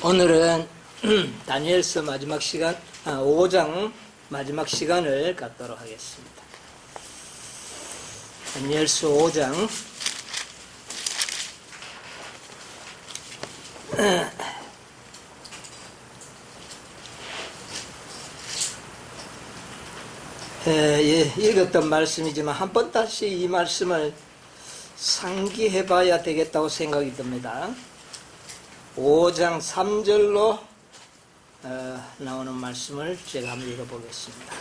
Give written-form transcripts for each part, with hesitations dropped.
오늘은 다니엘서 마지막 시간, 5장 마지막 시간을 갖도록 하겠습니다. 다니엘서 5장 읽었던 말씀이지만 한 번 다시 이 말씀을 상기해 봐야 되겠다고 생각이 듭니다. 5장 3절로 나오는 말씀을 제가 한번 읽어보겠습니다.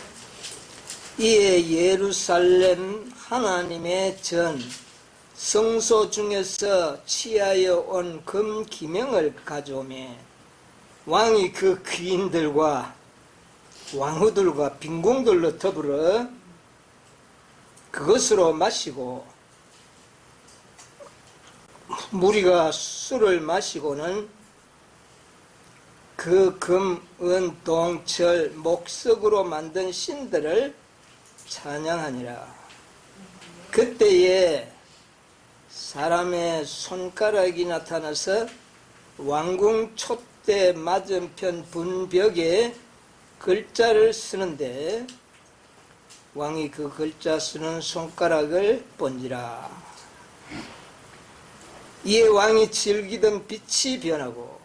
이에 예루살렘 하나님의 전 성소 중에서 취하여 온 금 기명을 가져오매 왕이 그 귀인들과 왕후들과 빈궁들로 더불어 그것으로 마시고 무리가 술을 마시고는 그 금, 은, 동, 철, 목석으로 만든 신들을 찬양하니라. 그때에 사람의 손가락이 나타나서 왕궁 촛대 맞은편 분벽에 글자를 쓰는데 왕이 그 글자 쓰는 손가락을 본지라. 이에 왕이 즐기던 빛이 변하고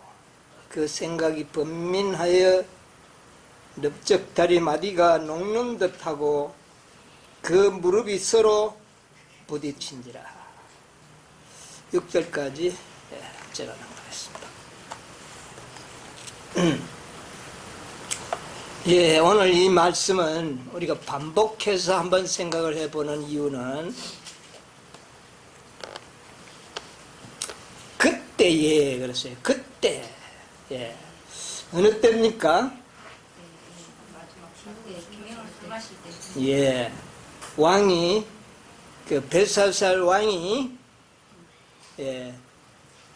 그 생각이 번민하여 넓적다리 마디가 녹는 듯하고 그 무릎이 서로 부딪힌지라. 6절까지 제가 넘어가겠습니다. 오늘 이 말씀은 우리가 반복해서 한번 생각을 해보는 이유는 그때에 그랬어요. 그때. 어느 때입니까? 왕이 그 벨사살 왕이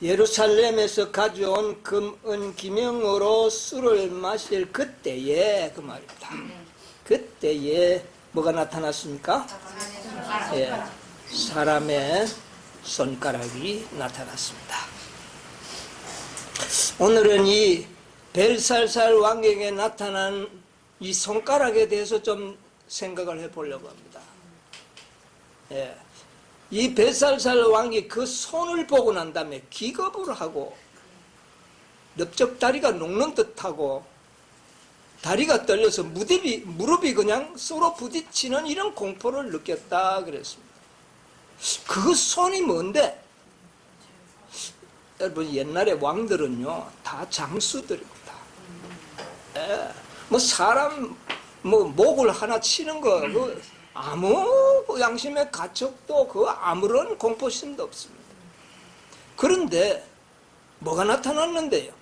예루살렘에서 가져온 금, 은, 기명으로 술을 마실 그때에 그 말입니다. 그때에 뭐가 나타났습니까? 사람의 손가락이 나타났습니다. 오늘은 이 벨살살 왕에게 나타난 이 손가락에 대해서 좀 생각을 해보려고 합니다. 이 벨살살 왕이 그 손을 보고 난 다음에 기겁을 하고 넓적다리가 녹는 듯하고 다리가 떨려서 무릎이 그냥 서로 부딪히는 이런 공포를 느꼈다 그랬습니다. 그 손이 뭔데? 여러분, 옛날에 왕들은요 다 장수들입니다. 사람 목을 하나 치는 거 아무 양심의 가책도 아무런 공포심도 없습니다. 그런데 뭐가 나타났는데요?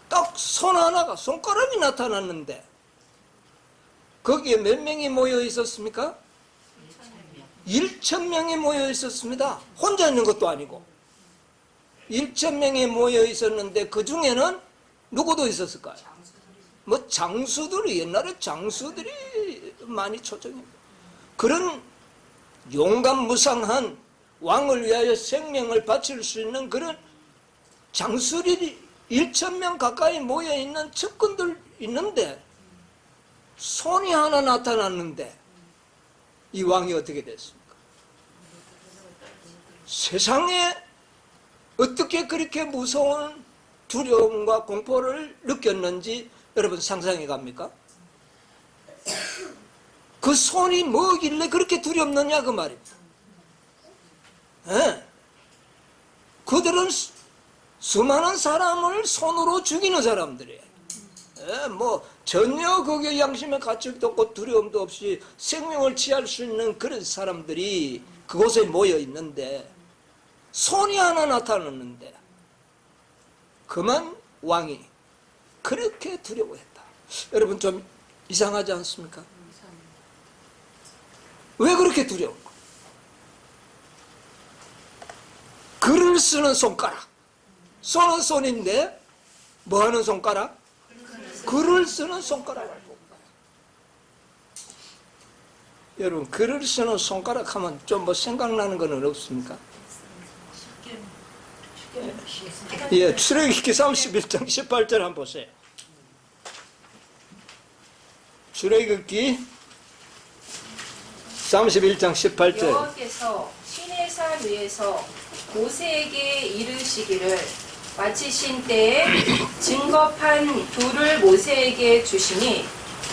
딱 손 하나가, 손가락이 나타났는데 거기에 몇 명이 모여 있었습니까? 1,000명이 모여 있었습니다. 혼자 있는 것도 아니고 1,000명이 모여 있었는데 그 중에는 누구도 있었을까요? 장수들이, 옛날에 장수들이 많이 초청입니다. 그런 용감무상한 왕을 위하여 생명을 바칠 수 있는 그런 장수들이 1,000명 가까이 모여 있는 측근들 있는데 손이 하나 나타났는데 이 왕이 어떻게 됐습니까? 세상에 어떻게 그렇게 무서운 두려움과 공포를 느꼈는지 여러분 상상해 갑니까? 그 손이 뭐길래 그렇게 두렵느냐 그 말입니다. 그들은 수많은 사람을 손으로 죽이는 사람들이에요. 전혀 거기에 양심의 가책도 없고 두려움도 없이 생명을 취할 수 있는 그런 사람들이 그곳에 모여 있는데 손이 하나 나타났는데 그만 왕이 그렇게 두려워했다. 여러분 좀 이상하지 않습니까? 왜 그렇게 두려울까? 글을 쓰는 손가락. 손은 손인데 뭐하는 손가락? 글을 쓰는 손가락을 보고. 여러분 글을 쓰는 손가락 하면 좀 생각나는 건 없습니까? 예, 출애굽기 31장 18절 한번 보세요. 출애굽기 31장 18절. 여호와께서 시내산 위에서 모세에게 이르시기를 마치신 때에 증거판 둘을 모세에게 주시니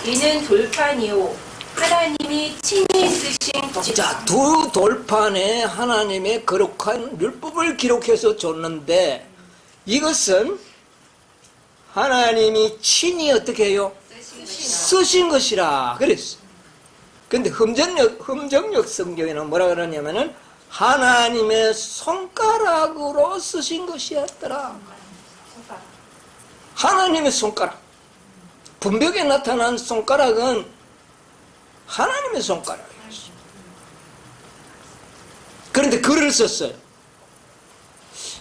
이는 돌판이요 하나님이 친히 쓰신 것이다. 자, 두 돌판에 하나님의 거룩한 율법을 기록해서 줬는데 이것은 하나님이 친히 어떻게 해요? 쓰신 것이라 그랬어. 근데 흠정역 성경에는 뭐라 그러냐면은 하나님의 손가락으로 쓰신 것이었더라. 하나님의 손가락. 분벽에 나타난 손가락은 하나님의 손가락이었어. 그런데 글을 썼어요.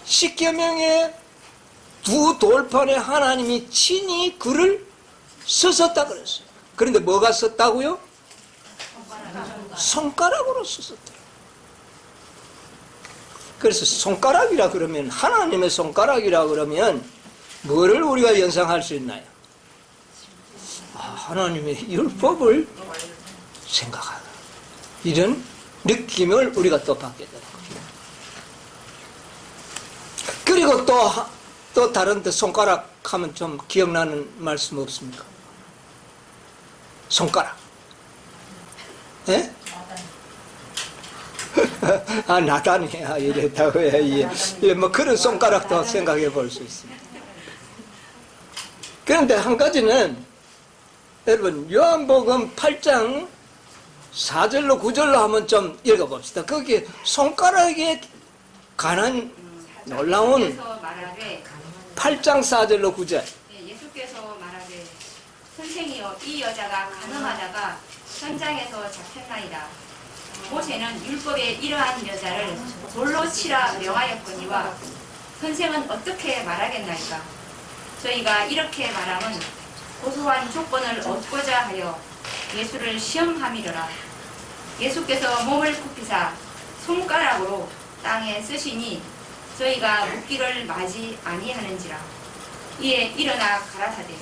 십계명의 두 돌판에 하나님이 친히 글을 썼었다 그랬어요. 그런데 뭐가 썼다고요? 손가락으로 썼었다. 그래서 손가락이라 그러면, 하나님의 손가락이라 그러면 뭐를 우리가 연상할 수 있나요? 하나님의 율법을 생각하는 이런 느낌을 우리가 또 받게 되는 거예요. 그리고 또 다른 데 손가락 하면 좀 기억나는 말씀 없습니까? 손가락. 예? 나단이야 이랬다고 해. 예, 뭐 그런 손가락도 생각해 볼 수 있습니다. 그런데 한 가지는 여러분 요한복음 8장 4절로 9절로 한번 좀 읽어봅시다. 거기에 손가락에 관한 놀라운 8장 4절로 9절. 예수께서 말하되 선생이여 이 여자가 간음하다가 현장에서 잡혔나이다. 모세는 율법에 이러한 여자를 돌로 치라 명하였거니와 선생은 어떻게 말하겠나이까. 저희가 이렇게 말함은 고소한 조건을 얻고자 하여 예수를 시험함이로라. 예수께서 몸을 굽히사 손가락으로 땅에 쓰시니 저희가 묻기를 마지 아니하는지라. 이에 일어나 가라사대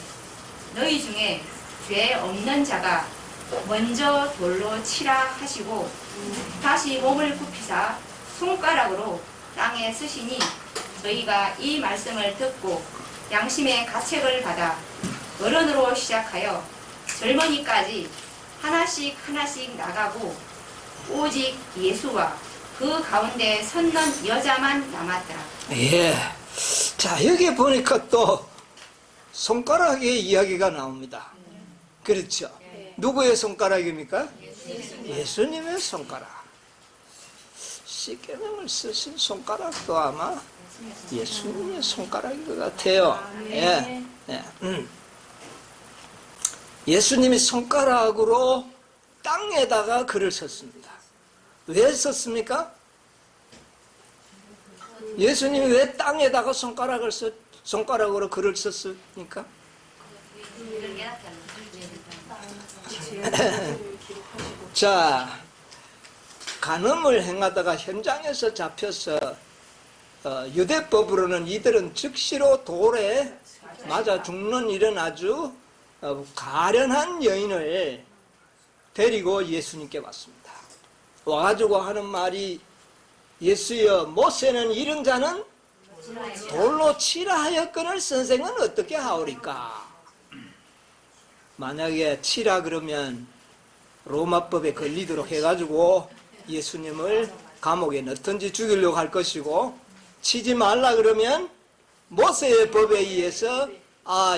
너희 중에 죄 없는 자가 먼저 돌로 치라 하시고 다시 몸을 굽히사 손가락으로 땅에 쓰시니 저희가 이 말씀을 듣고 양심의 가책을 받아 어른으로 시작하여 젊은이까지 하나씩 나가고 오직 예수와 그 가운데 섰는 여자만 남았더라. 예. 자, 여기 보니까 또 손가락의 이야기가 나옵니다. 그렇죠. 누구의 손가락입니까? 예수님의 손가락. 십계명을 쓰신 손가락도 아마 예수님의 손가락인 것 같아요. 예. 예. 예수님이 손가락으로 땅에다가 글을 썼습니다. 왜 썼습니까? 예수님이 왜 땅에다가 손가락으로 글을 썼습니까? 자, 간음을 행하다가 현장에서 잡혀서 유대법으로는 이들은 즉시로 돌에 맞아 죽는 이런 아주 가련한 여인을 데리고 예수님께 왔습니다. 와가지고 하는 말이 예수여 모세는 이런 자는 돌로 치라 하였거늘 선생은 어떻게 하오리까? 만약에 치라 그러면 로마법에 걸리도록 해가지고 예수님을 감옥에 넣든지 죽이려고 할 것이고, 치지 말라 그러면 모세의 법에 의해서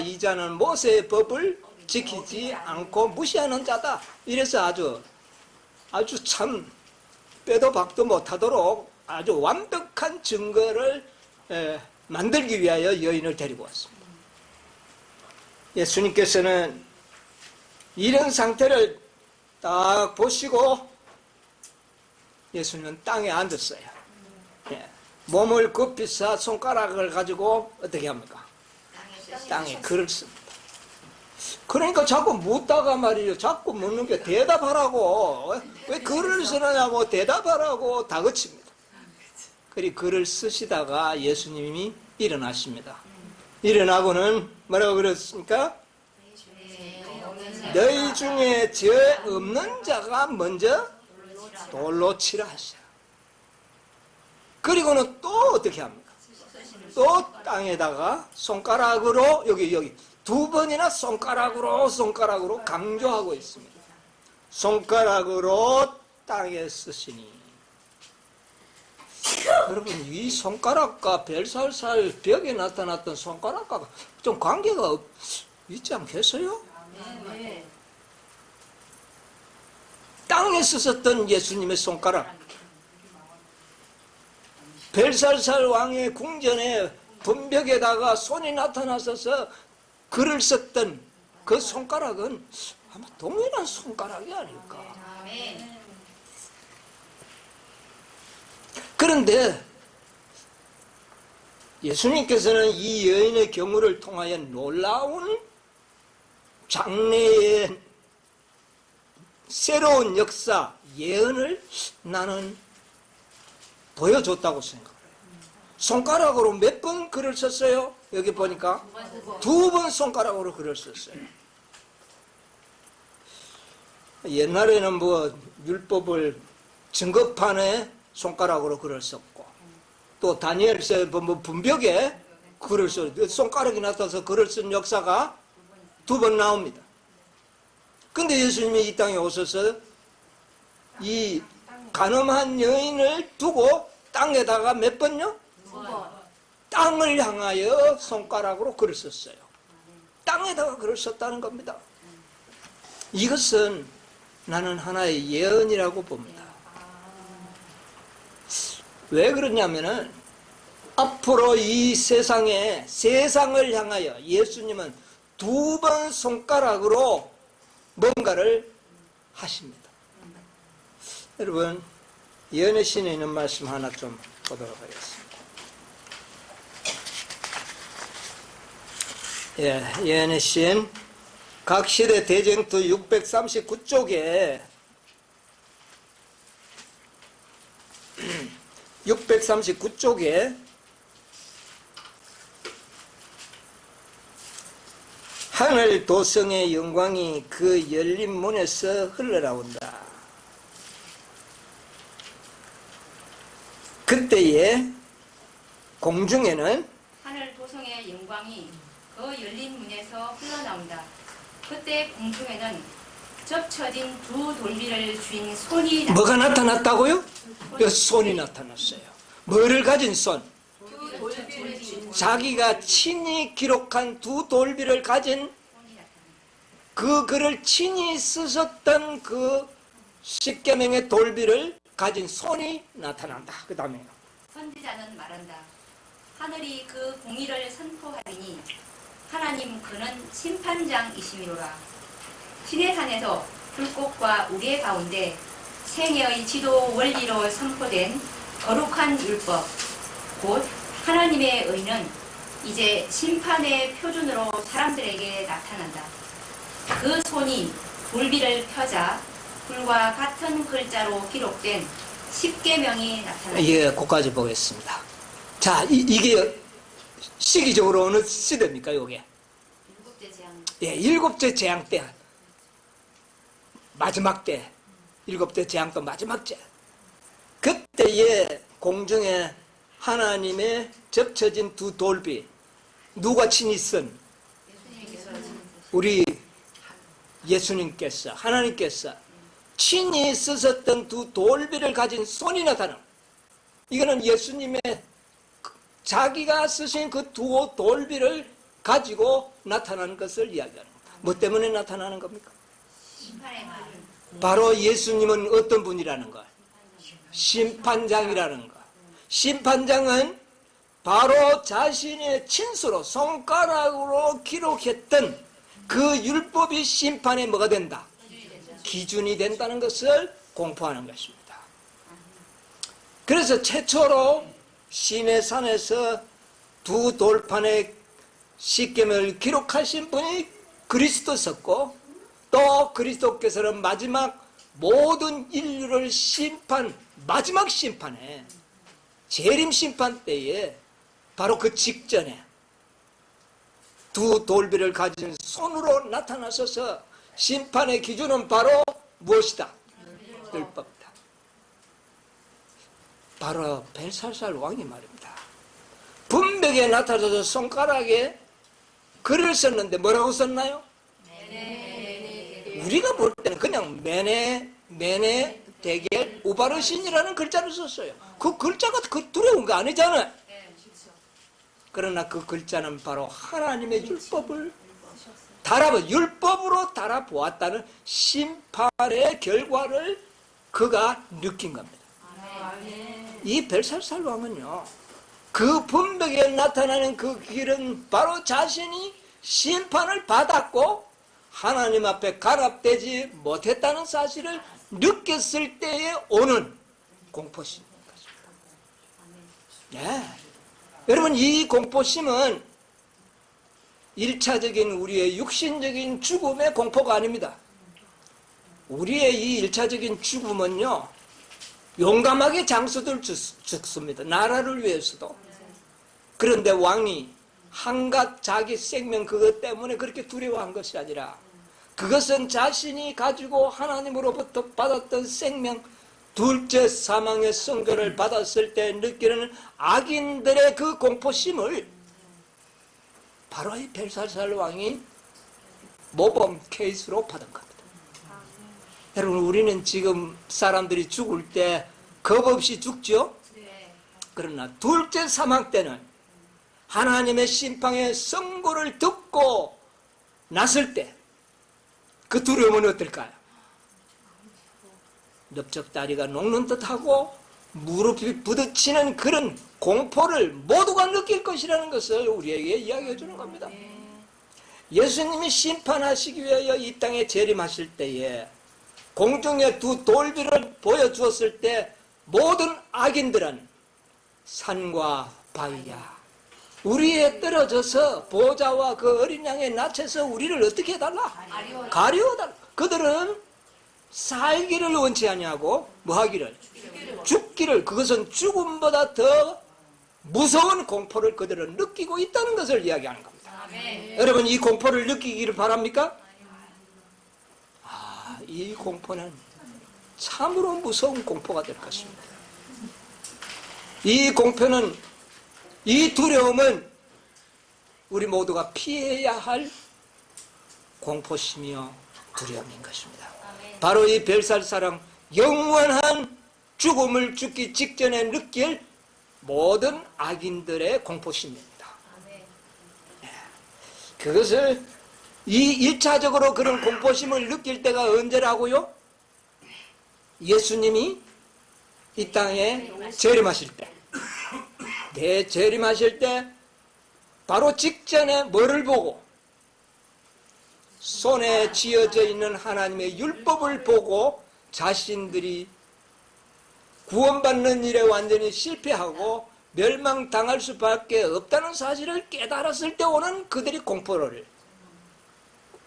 이 자는 모세의 법을 지키지 않고 무시하는 자다. 이래서 아주 참 빼도 박도 못하도록 아주 완벽한 증거를 만들기 위하여 여인을 데리고 왔습니다. 예수님께서는 이런 상태를 딱 보시고 예수님은 땅에 앉았어요. 몸을 굽히사 손가락을 가지고 어떻게 합니까? 땅에 글을 씁니다. 그러니까 자꾸 묻다가 말이죠. 자꾸 묻는 게 대답하라고. 왜 글을 쓰느냐고 대답하라고 다그칩니다. 그리 글을 쓰시다가 예수님이 일어나십니다. 일어나고는 뭐라고 그랬습니까? 너희 중에 죄 없는 자가 먼저 돌로 치라 하시라. 그리고는 또 어떻게 합니까? 또 땅에다가 손가락으로 여기 두 번이나 손가락으로 강조하고 있습니다. 손가락으로 땅에 쓰시니. 여러분, 이 손가락과 벨살살 벽에 나타났던 손가락과 좀 관계가 있지 않겠어요? 네. 땅에 쓰셨던 예수님의 손가락, 벨살살 왕의 궁전에 분벽에다가 손이 나타나서 글을 썼던 그 손가락은 아마 동일한 손가락이 아닐까. 아멘. 그런데 예수님께서는 이 여인의 경우를 통하여 놀라운 장래의 새로운 역사, 예언을 나는 보여줬다고 생각해요. 손가락으로 몇 번 글을 썼어요? 여기 보니까 두 번 손가락으로 글을 썼어요. 옛날에는 뭐 율법을 증거판에 손가락으로 글을 썼고, 또 다니엘서 뭐 분벽에 글을 썼고, 손가락이 나타나서 글을 쓴 역사가 두 번 나옵니다. 근데 예수님이 이 땅에 오셔서 이 간음한 여인을 두고 땅에다가 몇 번요? 땅을 향하여 손가락으로 글을 썼어요. 땅에다가 글을 썼다는 겁니다. 이것은 나는 하나의 예언이라고 봅니다. 왜 그러냐면은 앞으로 이 세상을 향하여 예수님은 두 번 손가락으로 뭔가를 하십니다. 여러분, 예언의 신에 있는 말씀 하나 좀 보도록 하겠습니다. 예, 예언의 신 각 시대 대쟁투 639쪽에 639쪽에 하늘 도성의 영광이 그 열린 문에서 흘러나온다. 그때에 공중에는 하늘 도성의 영광이 그 열린 문에서 흘러나온다. 그때 공중에는 접쳐진 두 돌비를 쥔 손이 뭐가 나타났다고요? 손이 나타났어요. 뭐를 가진 손? 자기가 친히 기록한 두 돌비를 가진 그 글을 친히 쓰셨던 그 십계명의 돌비를 가진 손이 나타난다. 그 다음에 선지자는 말한다. 하늘이 그 공의를 선포하리니 하나님 그는 심판장이시미로라. 시내산에서 불꽃과 우리의 가운데 생애의 지도 원리로 선포된 거룩한 율법 곧 하나님의 의는 이제 심판의 표준으로 사람들에게 나타난다. 그 손이 돌비를 펴자 불과 같은 글자로 기록된 십계명이 나타난다. 예, 그까지 보겠습니다. 자, 이게 시기적으로 어느 시대입니까, 이게? 일곱째 재앙. 예, 일곱째 재앙 때, 마지막 때, 일곱째 재앙 때 마지막 때. 그때에 공중에 하나님의 접쳐진 두 돌비, 누가 친히 쓴? 예수님께서 우리 예수님께서, 하나님께서 친히 쓰셨던 두 돌비를 가진 손이 나타나. 이거는 예수님의 자기가 쓰신 그 두 돌비를 가지고 나타나는 것을 이야기하는 겁니다. 뭐 때문에 나타나는 겁니까? 심판의 말은 바로 예수님은 어떤 분이라는 걸? 심판장이라는 것. 심판장은 바로 자신의 친수로 손가락으로 기록했던 그 율법이 심판에 뭐가 된다? 기준이 된다는 것을 공포하는 것입니다. 그래서 최초로 시내산에서 두 돌판의 십계명을 기록하신 분이 그리스도셨고, 또 그리스도께서는 마지막 모든 인류를 마지막 심판에 재림 심판 때에 바로 그 직전에 두 돌비를 가진 손으로 나타나셔서 심판의 기준은 바로 무엇이다? 율법이다. 바로 벨사살 왕이 말입니다. 분명히 나타나서 손가락에 글을 썼는데 뭐라고 썼나요? 우리가 볼 때는 그냥 메네 대겔 우바르신이라는 글자를 썼어요. 그 글자가 그 두려운 거 아니잖아요. 그러나 그 글자는 바로 하나님의 율법을 율법으로 달아보았다는 심판의 결과를 그가 느낀 겁니다. 이 벨사살 왕은요, 그 분명히 나타나는 그 길은 바로 자신이 심판을 받았고 하나님 앞에 간합되지 못했다는 사실을 느꼈을 때에 오는 공포심인 것입니다. 네. 여러분, 이 공포심은 1차적인 우리의 육신적인 죽음의 공포가 아닙니다. 우리의 이 1차적인 죽음은요, 용감하게 장수들 죽습니다. 나라를 위해서도. 그런데 왕이 한갓 자기 생명 그것 때문에 그렇게 두려워한 것이 아니라 그것은 자신이 가지고 하나님으로부터 받았던 생명, 둘째 사망의 선고를 받았을 때 느끼는 악인들의 그 공포심을 바로 이 벨사살 왕이 모범 케이스로 받은 겁니다. 여러분, 우리는 지금 사람들이 죽을 때 겁 없이 죽죠? 그러나 둘째 사망 때는 하나님의 심판의 선고를 듣고 났을 때 그 두려움은 어떨까요? 넓적다리가 녹는 듯하고 무릎이 부딪히는 그런 공포를 모두가 느낄 것이라는 것을 우리에게 이야기해 주는 겁니다. 예수님이 심판하시기 위하여 이 땅에 재림하실 때에 공중에 두 돌비를 보여주었을 때 모든 악인들은 산과 바위야 우리에 떨어져서 보좌와 그 어린 양의 낯에서 우리를 어떻게 해달라? 가려워달라. 그들은 살기를 원치 아니하고 뭐 하기를? 죽기를. 그것은 죽음보다 더 무서운 공포를 그들은 느끼고 있다는 것을 이야기하는 겁니다. 여러분, 이 공포를 느끼기를 바랍니까? 이 공포는 참으로 무서운 공포가 될 것입니다. 이 공포는, 이 두려움은 우리 모두가 피해야 할 공포심이요 두려움인 것입니다. 바로 이 벨사살은 영원한 죽음을 죽기 직전에 느낄 모든 악인들의 공포심입니다. 그것을 이 1차적으로 그런 공포심을 느낄 때가 언제라고요? 예수님이 이 땅에 재림하실 때. 네, 재림하실 때 바로 직전에 뭐를 보고? 손에 쥐어져 있는 하나님의 율법을 보고 자신들이 구원받는 일에 완전히 실패하고 멸망당할 수밖에 없다는 사실을 깨달았을 때 오는 그들의 공포를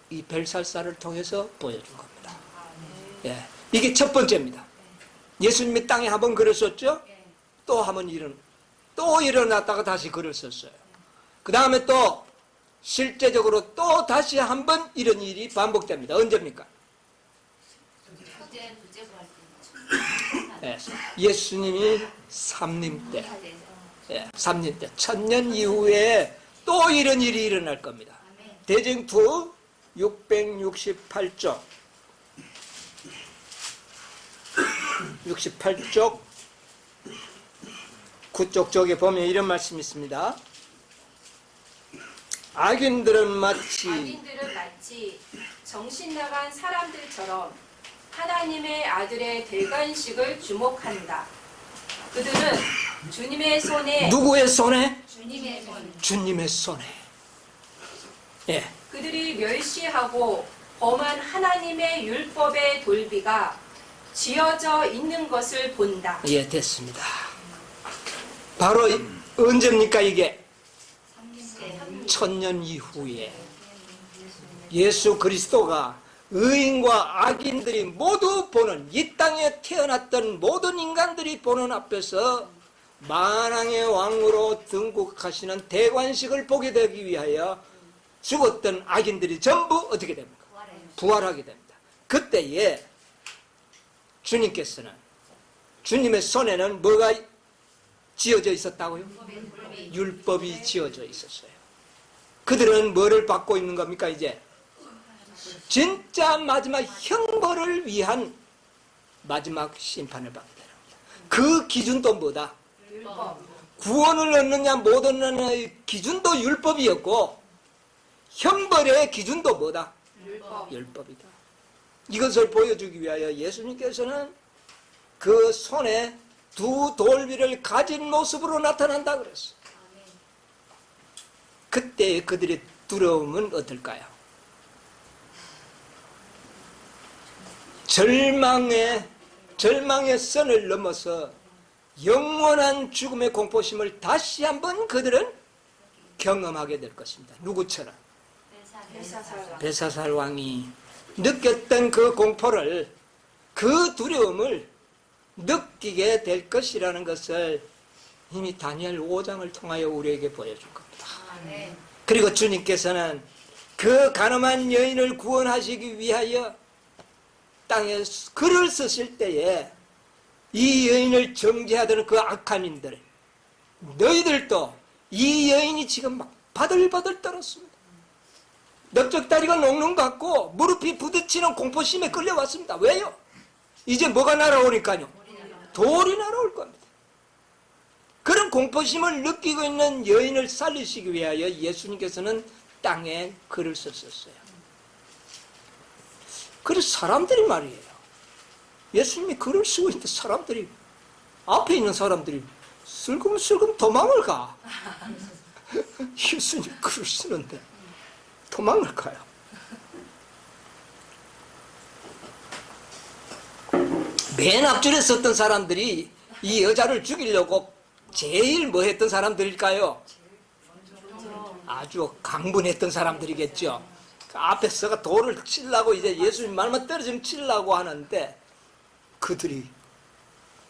이 벨사살을 통해서 보여준 겁니다. 예, 이게 첫 번째입니다. 예수님이 땅에 한번 글을 썼죠? 또 한번 또 일어났다가 다시 글을 썼어요. 그 다음에 또 실제적으로 또 다시 한번 이런 일이 반복됩니다. 언제입니까? 예, 예수님이 삼림 때, 삼림 때, 1000년 이후에 또 이런 일이 일어날 겁니다. 대쟁투 668쪽 68쪽 9쪽 쪽에 보면 이런 말씀이 있습니다. 악인들은 마치 정신 나간 사람들처럼 하나님의 아들의 대관식을 주목한다. 그들은 주님의 손에 누구의 손에? 주님의 손. 주님의 손에. 예. 그들이 멸시하고 범한 하나님의 율법의 돌비가 지어져 있는 것을 본다. 예, 됐습니다. 바로 언제입니까 이게? 1000년 이후에 예수 그리스도가 의인과 악인들이 모두 보는, 이 땅에 태어났던 모든 인간들이 보는 앞에서 만왕의 왕으로 등극하시는 대관식을 보게 되기 위하여 죽었던 악인들이 전부 어떻게 됩니까? 부활하게 됩니다. 그때에 주님께서는, 주님의 손에는 뭐가 지어져 있었다고요? 율법이 지어져 있었어요. 그들은 뭐를 받고 있는 겁니까? 이제 진짜 마지막 형벌을 위한 마지막 심판을 받게 됩니다. 그 기준도 뭐다? 율법. 구원을 얻느냐 못 얻느냐의 기준도 율법이었고, 형벌의 기준도 뭐다? 율법. 율법이다. 이것을 보여주기 위하여 예수님께서는 그 손에 두 돌비를 가진 모습으로 나타난다 그랬어요. 그때 그들의 두려움은 어떨까요? 절망의 선을 넘어서 영원한 죽음의 공포심을 다시 한번 그들은 경험하게 될 것입니다. 누구처럼? 벨사살 왕이 느꼈던 그 공포를, 그 두려움을 느끼게 될 것이라는 것을 이미 다니엘 5장을 통하여 우리에게 보여준 겁니다. 그리고 주님께서는 그 가늠한 여인을 구원하시기 위하여 땅에 글을 쓰실 때에 이 여인을 정죄하던 그 악한 인들, 너희들도 이 여인이 지금 막 바들바들 떨었습니다. 넓적다리가 녹는 것 같고 무릎이 부딪히는 공포심에 끌려왔습니다. 왜요? 이제 뭐가 날아오니까요? 돌이 날아올 겁니다. 그런 공포심을 느끼고 있는 여인을 살리시기 위하여 예수님께서는 땅에 글을 썼었어요. 그래서 사람들이 말이에요. 예수님이 글을 쓰고 있는데 사람들이, 앞에 있는 사람들이 슬금슬금 도망을 가. 예수님 글을 쓰는데 도망을 가요. 맨 앞줄에 섰던 사람들이 이 여자를 죽이려고 제일 뭐 했던 사람들일까요? 아주 강분했던 사람들이겠죠. 그 앞에서가 돌을 치려고, 이제 예수님 말만 떨어지면 치려고 하는데 그들이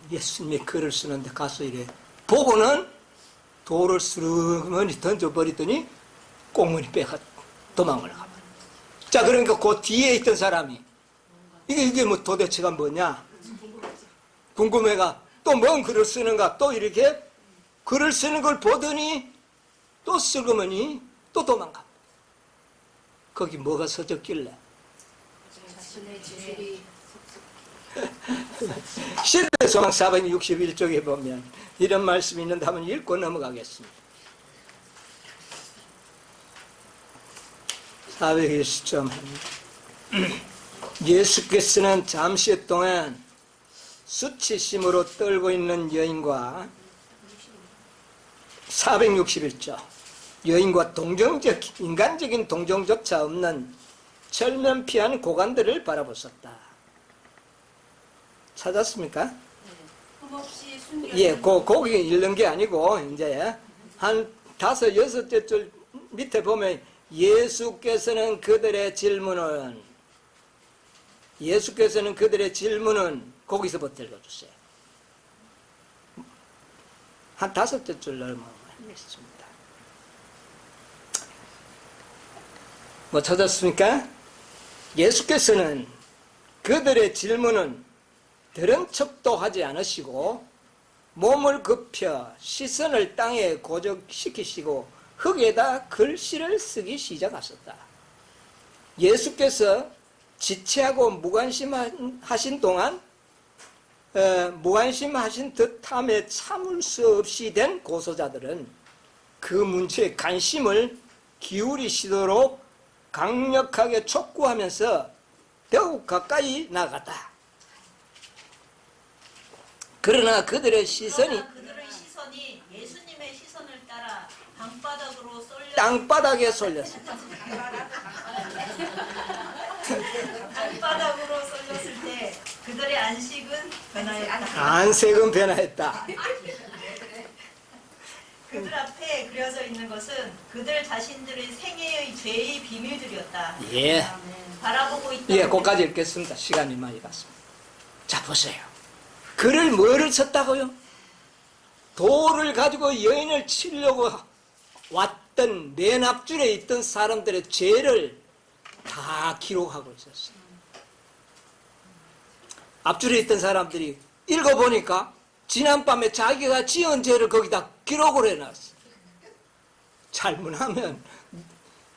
예수님의 글을 쓰는데 가서 이래 보고는 돌을 스르머니 던져버리더니 꽁무니 빼가 도망을 가버려. 자, 그러니까 그 뒤에 있던 사람이 이게 뭐 도대체가 뭐냐 궁금해가 또 뭔 글을 쓰는가, 또 이렇게 글을 쓰는 걸 보더니 또 슬그머니 또 도망가. 거기 뭐가 써졌길래? 자신의 죄를 시대소망 461쪽에 보면 이런 말씀이 있는데 한번 읽고 넘어가겠습니다. 420점. 예수께서는 잠시 동안 수치심으로 떨고 있는 여인과 461조 여인과 인간적인 동정조차 없는 철면피한 고관들을 바라보셨다. 찾았습니까? 흠없이 숨겨. 예, 거기 읽는 게 아니고 이제 한 5, 6째 줄 밑에 보면 예수께서는 그들의 질문은 거기서부터 읽어주세요. 한 5째 줄 넘어가겠습니다. 뭐 찾았습니까? 예수께서는 그들의 질문은 들은 척도 하지 않으시고 몸을 굽혀 시선을 땅에 고정시키시고 흙에다 글씨를 쓰기 시작하셨다. 예수께서 지체하고 무관심하신 동안 무관심하신 듯함에 참을 수 없이 된 고소자들은 그 문제에 관심을 기울이시도록 강력하게 촉구하면서 더욱 가까이 나갔다. 그러나 그들의 시선이 예수님의 시선을 따라 땅바닥에 쏠렸습니다. 땅바닥으로 쏠렸을 때 그들의 안식은 변하였다. 안색은 변화했다. 그들 앞에 그려져 있는 것은 그들 자신들의 생애의 죄의 비밀들이었다. 예. 바라보고 있다. 예, 거기까지 읽겠습니다. 시간이 많이 갔습니다. 자, 보세요. 글을 뭐를 썼다고요? 돌을 가지고 여인을 치려고 왔던 맨 앞줄에 있던 사람들의 죄를 다 기록하고 있었어요. 앞줄에 있던 사람들이 읽어보니까 지난밤에 자기가 지은 죄를 거기다 기록을 해놨어. 잘못하면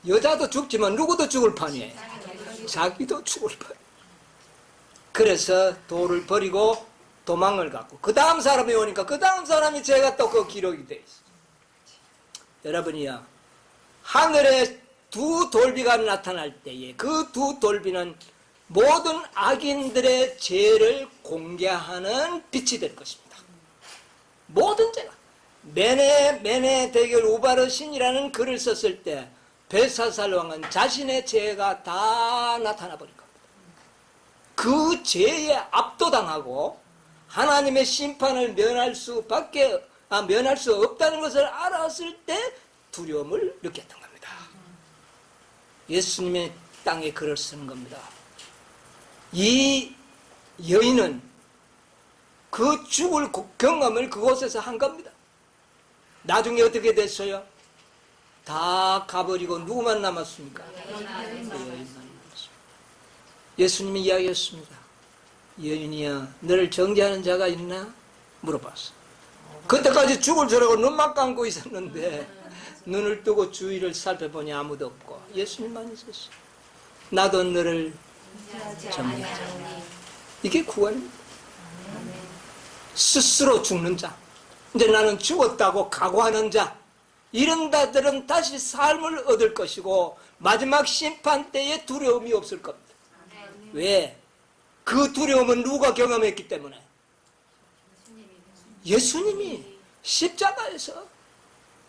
여자도 죽지만 누구도 죽을 판이에요. 자기도 죽을 판. 그래서 돌을 버리고 도망을 갔고 그 다음 사람이 오니까 그 다음 사람이 죄가 또 그 기록이 돼 있어. 여러분이요, 하늘에 두 돌비가 나타날 때에 그 두 돌비는 모든 악인들의 죄를 공개하는 빛이 될 것입니다. 모든 죄가. 메네 대결 우바르신이라는 글을 썼을 때 벨사살 왕은 자신의 죄가 다 나타나 버린 겁니다. 그 죄에 압도당하고 하나님의 심판을 면할 수 없다는 것을 알았을 때 두려움을 느꼈던 겁니다. 예수님의 땅에 글을 쓰는 겁니다. 이 여인은 그 죽을 경험을 그곳에서 한 겁니다. 나중에 어떻게 됐어요? 다 가버리고 누구만 남았습니까? 여인만 남았습니다. 예수님이 이야기했습니다. 여인이야, 너를 정죄하는 자가 있나? 물어봤어. 그때까지 죽을 줄 알고 눈만 감고 있었는데 눈을 뜨고 주위를 살펴보니 아무도 없고 예수님만 있었어. 나도 너를 정죄하자. 이게 구원입니다. 스스로 죽는 자, 이제 나는 죽었다고 각오하는 자, 이런 자들은 다시 삶을 얻을 것이고 마지막 심판 때에 두려움이 없을 겁니다. 왜? 그 두려움은 누가 경험했기 때문에? 예수님이 십자가에서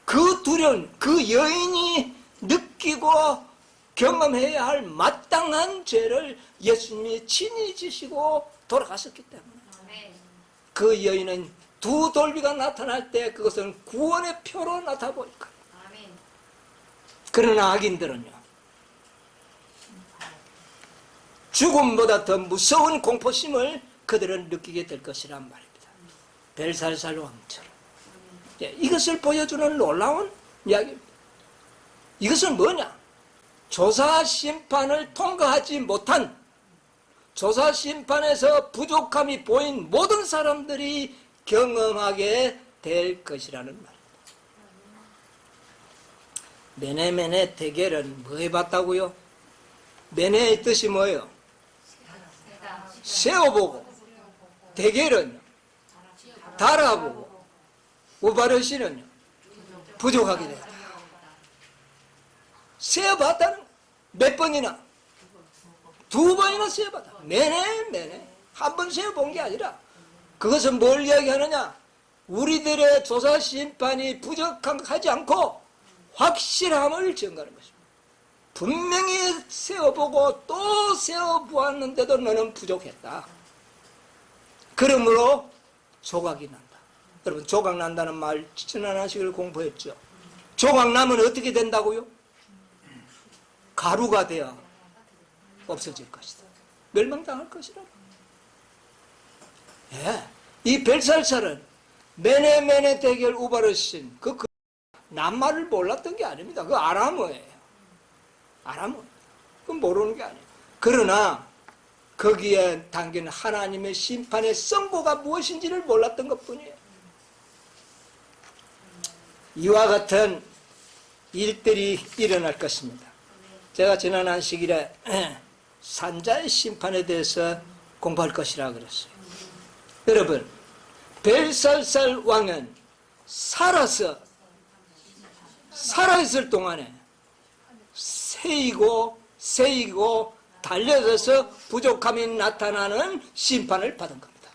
그 두려움, 그 여인이 느끼고 경험해야 할 마땅한 죄를 예수님이 친히 지시고 돌아가셨기 때문에 그 여인은 두 돌비가 나타날 때 그것은 구원의 표로 나타나 보일 거예요. 그러나 악인들은요, 죽음보다 더 무서운 공포심을 그들은 느끼게 될 것이란 말입니다. 벨살살 왕처럼. 이것을 보여주는 놀라운 이야기입니다. 이것은 뭐냐? 조사 심판을 통과하지 못한, 조사 심판에서 부족함이 보인 모든 사람들이 경험하게 될 것이라는 말입니다. 메네메네 대결은 뭐 해봤다고요? 메네의 뜻이 뭐예요? 세어보고, 대결은요 달아보고, 우바르신은요 부족하게 됐다. 세어봤다는 몇 번이나? 두 번이나 세어봤다. 매네 한 번 세어본 게 아니라 그것은 뭘 이야기하느냐? 우리들의 조사 심판이 부족하지 않고 확실함을 증거하는 것입니다. 분명히 세어보고 또 세어보았는데도 너는 부족했다. 그러므로 조각이 난다. 여러분, 조각 난다는 말 지난한식을 공부했죠. 조각 나면 어떻게 된다고요? 가루가 되어 없어질 것이다. 멸망당할 것이다. 예, 이 벨살살은 메네 대결 우바르신 그 낱말을 몰랐던 게 아닙니다. 그 아람어예요. 아람어. 그건 모르는 게 아니에요. 그러나 거기에 담긴 하나님의 심판의 선고가 무엇인지를 몰랐던 것뿐이에요. 이와 같은 일들이 일어날 것입니다. 제가 지난 안식일에 산자의 심판에 대해서 공부할 것이라 그랬어요. 여러분, 벨살살 왕은 살아있을 동안에 세이고 달려져서 부족함이 나타나는 심판을 받은 겁니다.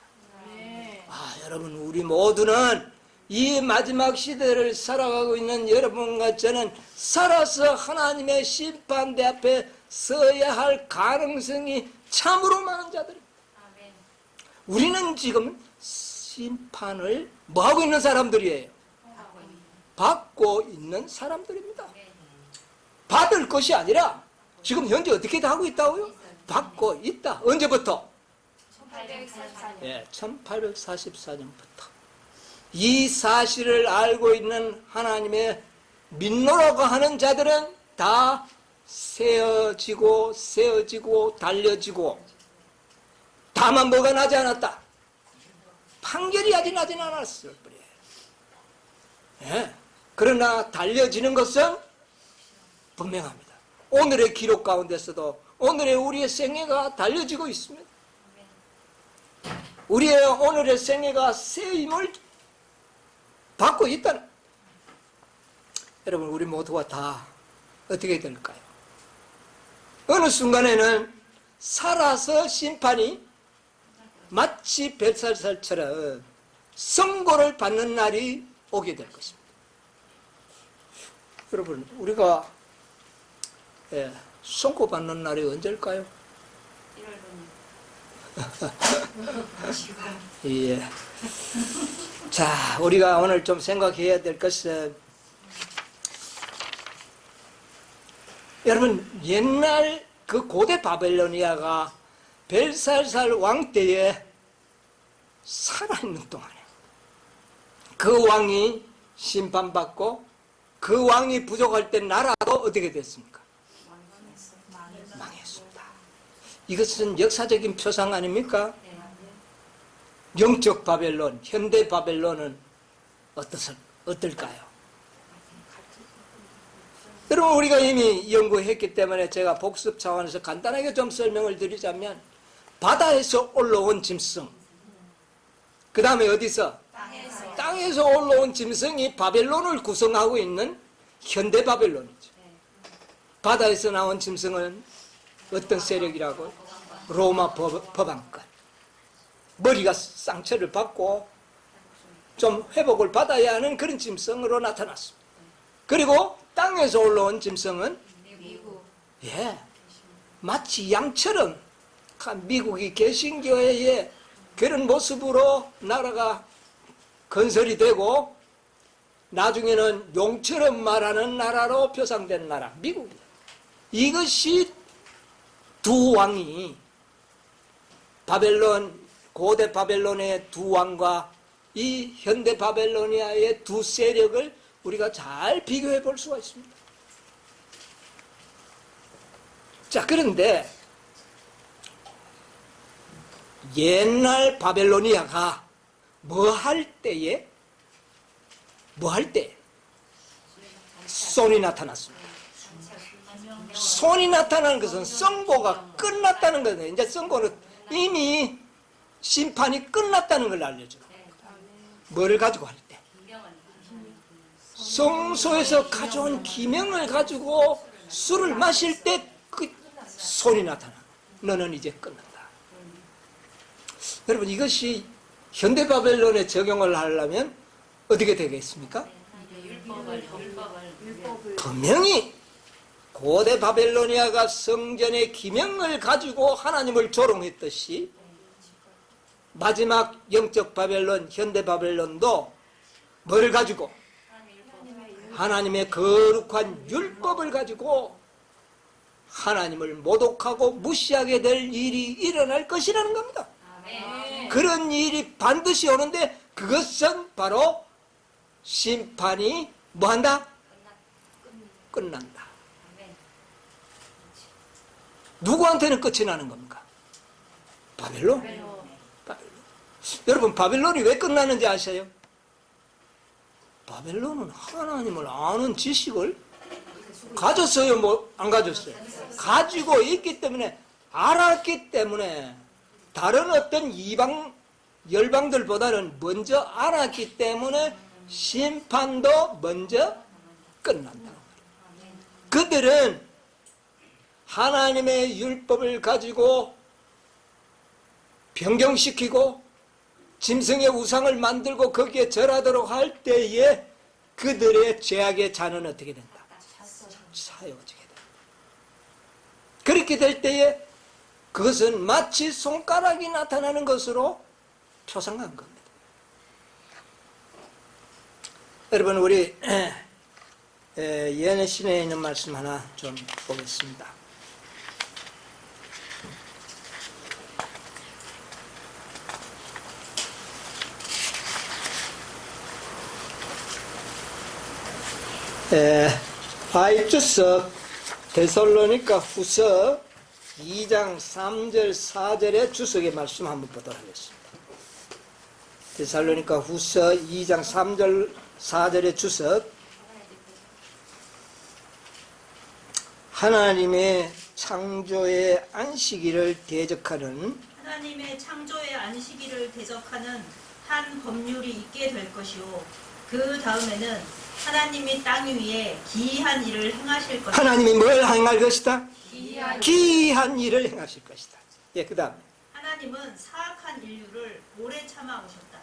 여러분, 우리 모두는 이 마지막 시대를 살아가고 있는 여러분과 저는 살아서 하나님의 심판대 앞에 서야 할 가능성이 참으로 많은 자들입니다. 우리는 지금 심판을 뭐하고 있는 사람들이에요? 받고 있는 사람들입니다. 받을 것이 아니라 지금 현재 어떻게 하고 있다고요? 받고 있다. 언제부터? 1844년부터. 이 사실을 알고 있는 하나님의 민노라고 하는 자들은 다 세어지고 달려지고 다만 뭐가 나지 않았다. 판결이 아직 나진 않았을 뿐이에요. 예. 그러나 달려지는 것은 분명합니다. 오늘의 기록 가운데서도 오늘의 우리의 생애가 달려지고 있습니다. 우리의 오늘의 생애가 새 힘을 받고 있다는. 여러분, 우리 모두가 다 어떻게 될까요? 어느 순간에는 살아서 심판이 마치 벨사살처럼 선고를 받는 날이 오게 될 것입니다. 여러분, 우리가 선고받는 날이 언제일까요? 1월 예. 자, 우리가 오늘 좀 생각해야 될 것은, 여러분, 옛날 그 고대 바벨로니아가 벨사살 왕 때에 살아있는 동안에 그 왕이 심판받고 그 왕이 부족할 때 나라도 어떻게 됐습니까? 망했습니다. 이것은 역사적인 표상 아닙니까? 영적 바벨론, 현대 바벨론은 어떨까요? 여러분, 우리가 이미 연구했기 때문에 제가 복습 차원에서 간단하게 좀 설명을 드리자면, 바다에서 올라온 짐승, 그 다음에 어디서? 땅에서 올라온 짐승이 바벨론을 구성하고 있는 현대 바벨론이죠. 바다에서 나온 짐승은 어떤 세력이라고? 로마 법왕권. 머리가 상처를 받고 좀 회복을 받아야 하는 그런 짐승으로 나타났습니다. 그리고 땅에서 올라온 짐승은 마치 양처럼 미국이 개신교회의 그런 모습으로 나라가 건설이 되고 나중에는 용처럼 말하는 나라로 표상된 나라, 미국이다. 이것이 두 왕이 고대 바벨론의 두 왕과 이 현대 바벨로니아의 두 세력을 우리가 잘 비교해 볼 수가 있습니다. 자, 그런데 옛날 바벨로니아가 뭐 할 때에 손이 나타났습니다. 손이 나타나는 것은 선고가 끝났다는 거예요. 이제 선고는 이미 심판이 끝났다는 걸 알려줘요. 뭐를 가지고 할 때? 성소에서 가져온 기명을 가지고 술을 마실 때 그 손이 나타나. 너는 이제 끝났다. 여러분, 이것이 현대 바벨론에 적용을 하려면 어떻게 되겠습니까? 분명히 고대 바벨로니아가 성전의 기명을 가지고 하나님을 조롱했듯이 마지막 영적 바벨론, 현대 바벨론도 뭐를 가지고? 하나님의 거룩한 율법을 가지고 하나님을 모독하고 무시하게 될 일이 일어날 것이라는 겁니다. 그런 일이 반드시 오는데 그것은 바로 심판이 뭐한다? 끝난다. 누구한테는 끝이 나는 겁니까? 바벨론? 여러분, 바벨론이 왜 끝나는지 아세요? 바벨론은 하나님을 아는 지식을 가졌어요? 뭐 안 가졌어요? 가지고 있기 때문에, 알았기 때문에, 다른 어떤 열방들보다는 먼저 알았기 때문에 심판도 먼저 끝난다. 그들은 하나님의 율법을 가지고 변경시키고 짐승의 우상을 만들고 거기에 절하도록 할 때에 그들의 죄악의 잔은 어떻게 된다? 사여지게 된다. 그렇게 될 때에 그것은 마치 손가락이 나타나는 것으로 표상한 겁니다. 여러분, 우리 예언신에 있는 말씀 하나 좀 보겠습니다. 파이주서 데살로니가 후서 2장 3절 4절의 주석의 말씀 한번 보도록 하겠습니다. 데살로니가 후서 2장 3절 4절의 주석. 하나님의 창조의 안식일을 대적하는 하나님의 창조의 안식일을 대적하는 한 법률이 있게 될 것이요 그 다음에는 하나님이 땅 위에 기이한 일을 행하실 것이다. 하나님이 뭘 행할 것이다? 기이한 기이한 일을 행하실 것이다. 그 다음 하나님은 사악한 인류를 오래 참아오셨다.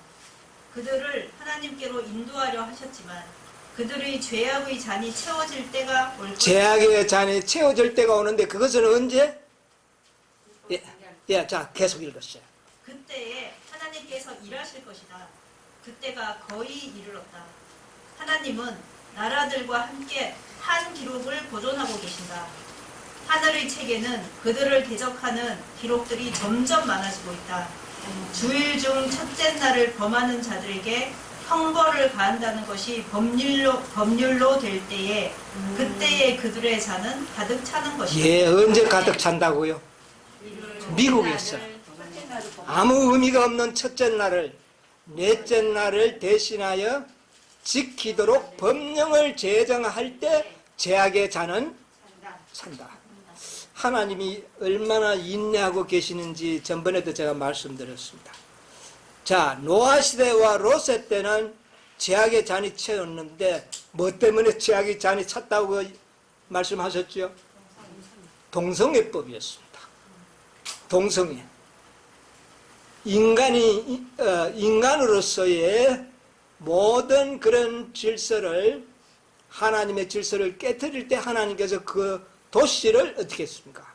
그들을 하나님께로 인도하려 하셨지만 그들의 죄악의 잔이 채워질 때가 올 것이다. 죄악의 잔이 채워질 때가 오는데 그것은 언제? 자 계속 읽으세요. 그때에 하나님께서 일하실 것이다. 그때가 거의 이르렀다. 하나님은 나라들과 함께 한 기록을 보존하고 계신다. 하늘의 책에는 그들을 대적하는 기록들이 점점 많아지고 있다. 주일 중 첫째 날을 범하는 자들에게 형벌을 가한다는 것이 법률로 될 때에 그때에 그들의 잔은 가득 차는 것이다. 언제 가득 찬다고요? 미국에서 아무 의미가 없는 첫째 날을 넷째 날을 대신하여 지키도록 법령을 제정할 때 죄악의 잔은 찬다. 하나님이 얼마나 인내하고 계시는지 전번에도 제가 말씀드렸습니다. 자, 노아 시대와 롯세 때는 죄악의 잔이 채웠는데 뭐 때문에 죄악의 잔이 찼다고 말씀하셨죠? 동성애법이었습니다. 동성애. 인간으로서의 모든 그런 질서를 하나님의 질서를 깨뜨릴 때 하나님께서 그 도시를 어떻게 했습니까?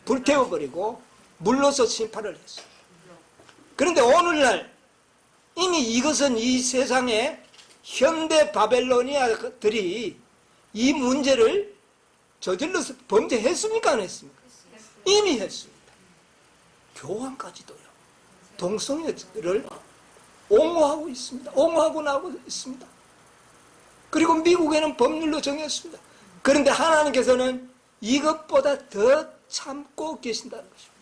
불태워버리고 물로서 심판을 했어요. 그런데 오늘날 이미 이것은 이 세상에 현대 바벨로니아들이 이 문제를 저질러서 범죄했습니까? 안 했습니까? 이미 했습니다. 교황까지도요. 동성애를 옹호하고 있습니다. 옹호하고 나오고 있습니다. 그리고 미국에는 법률로 정했습니다. 그런데 하나님께서는 이것보다 더 참고 계신다는 것입니다.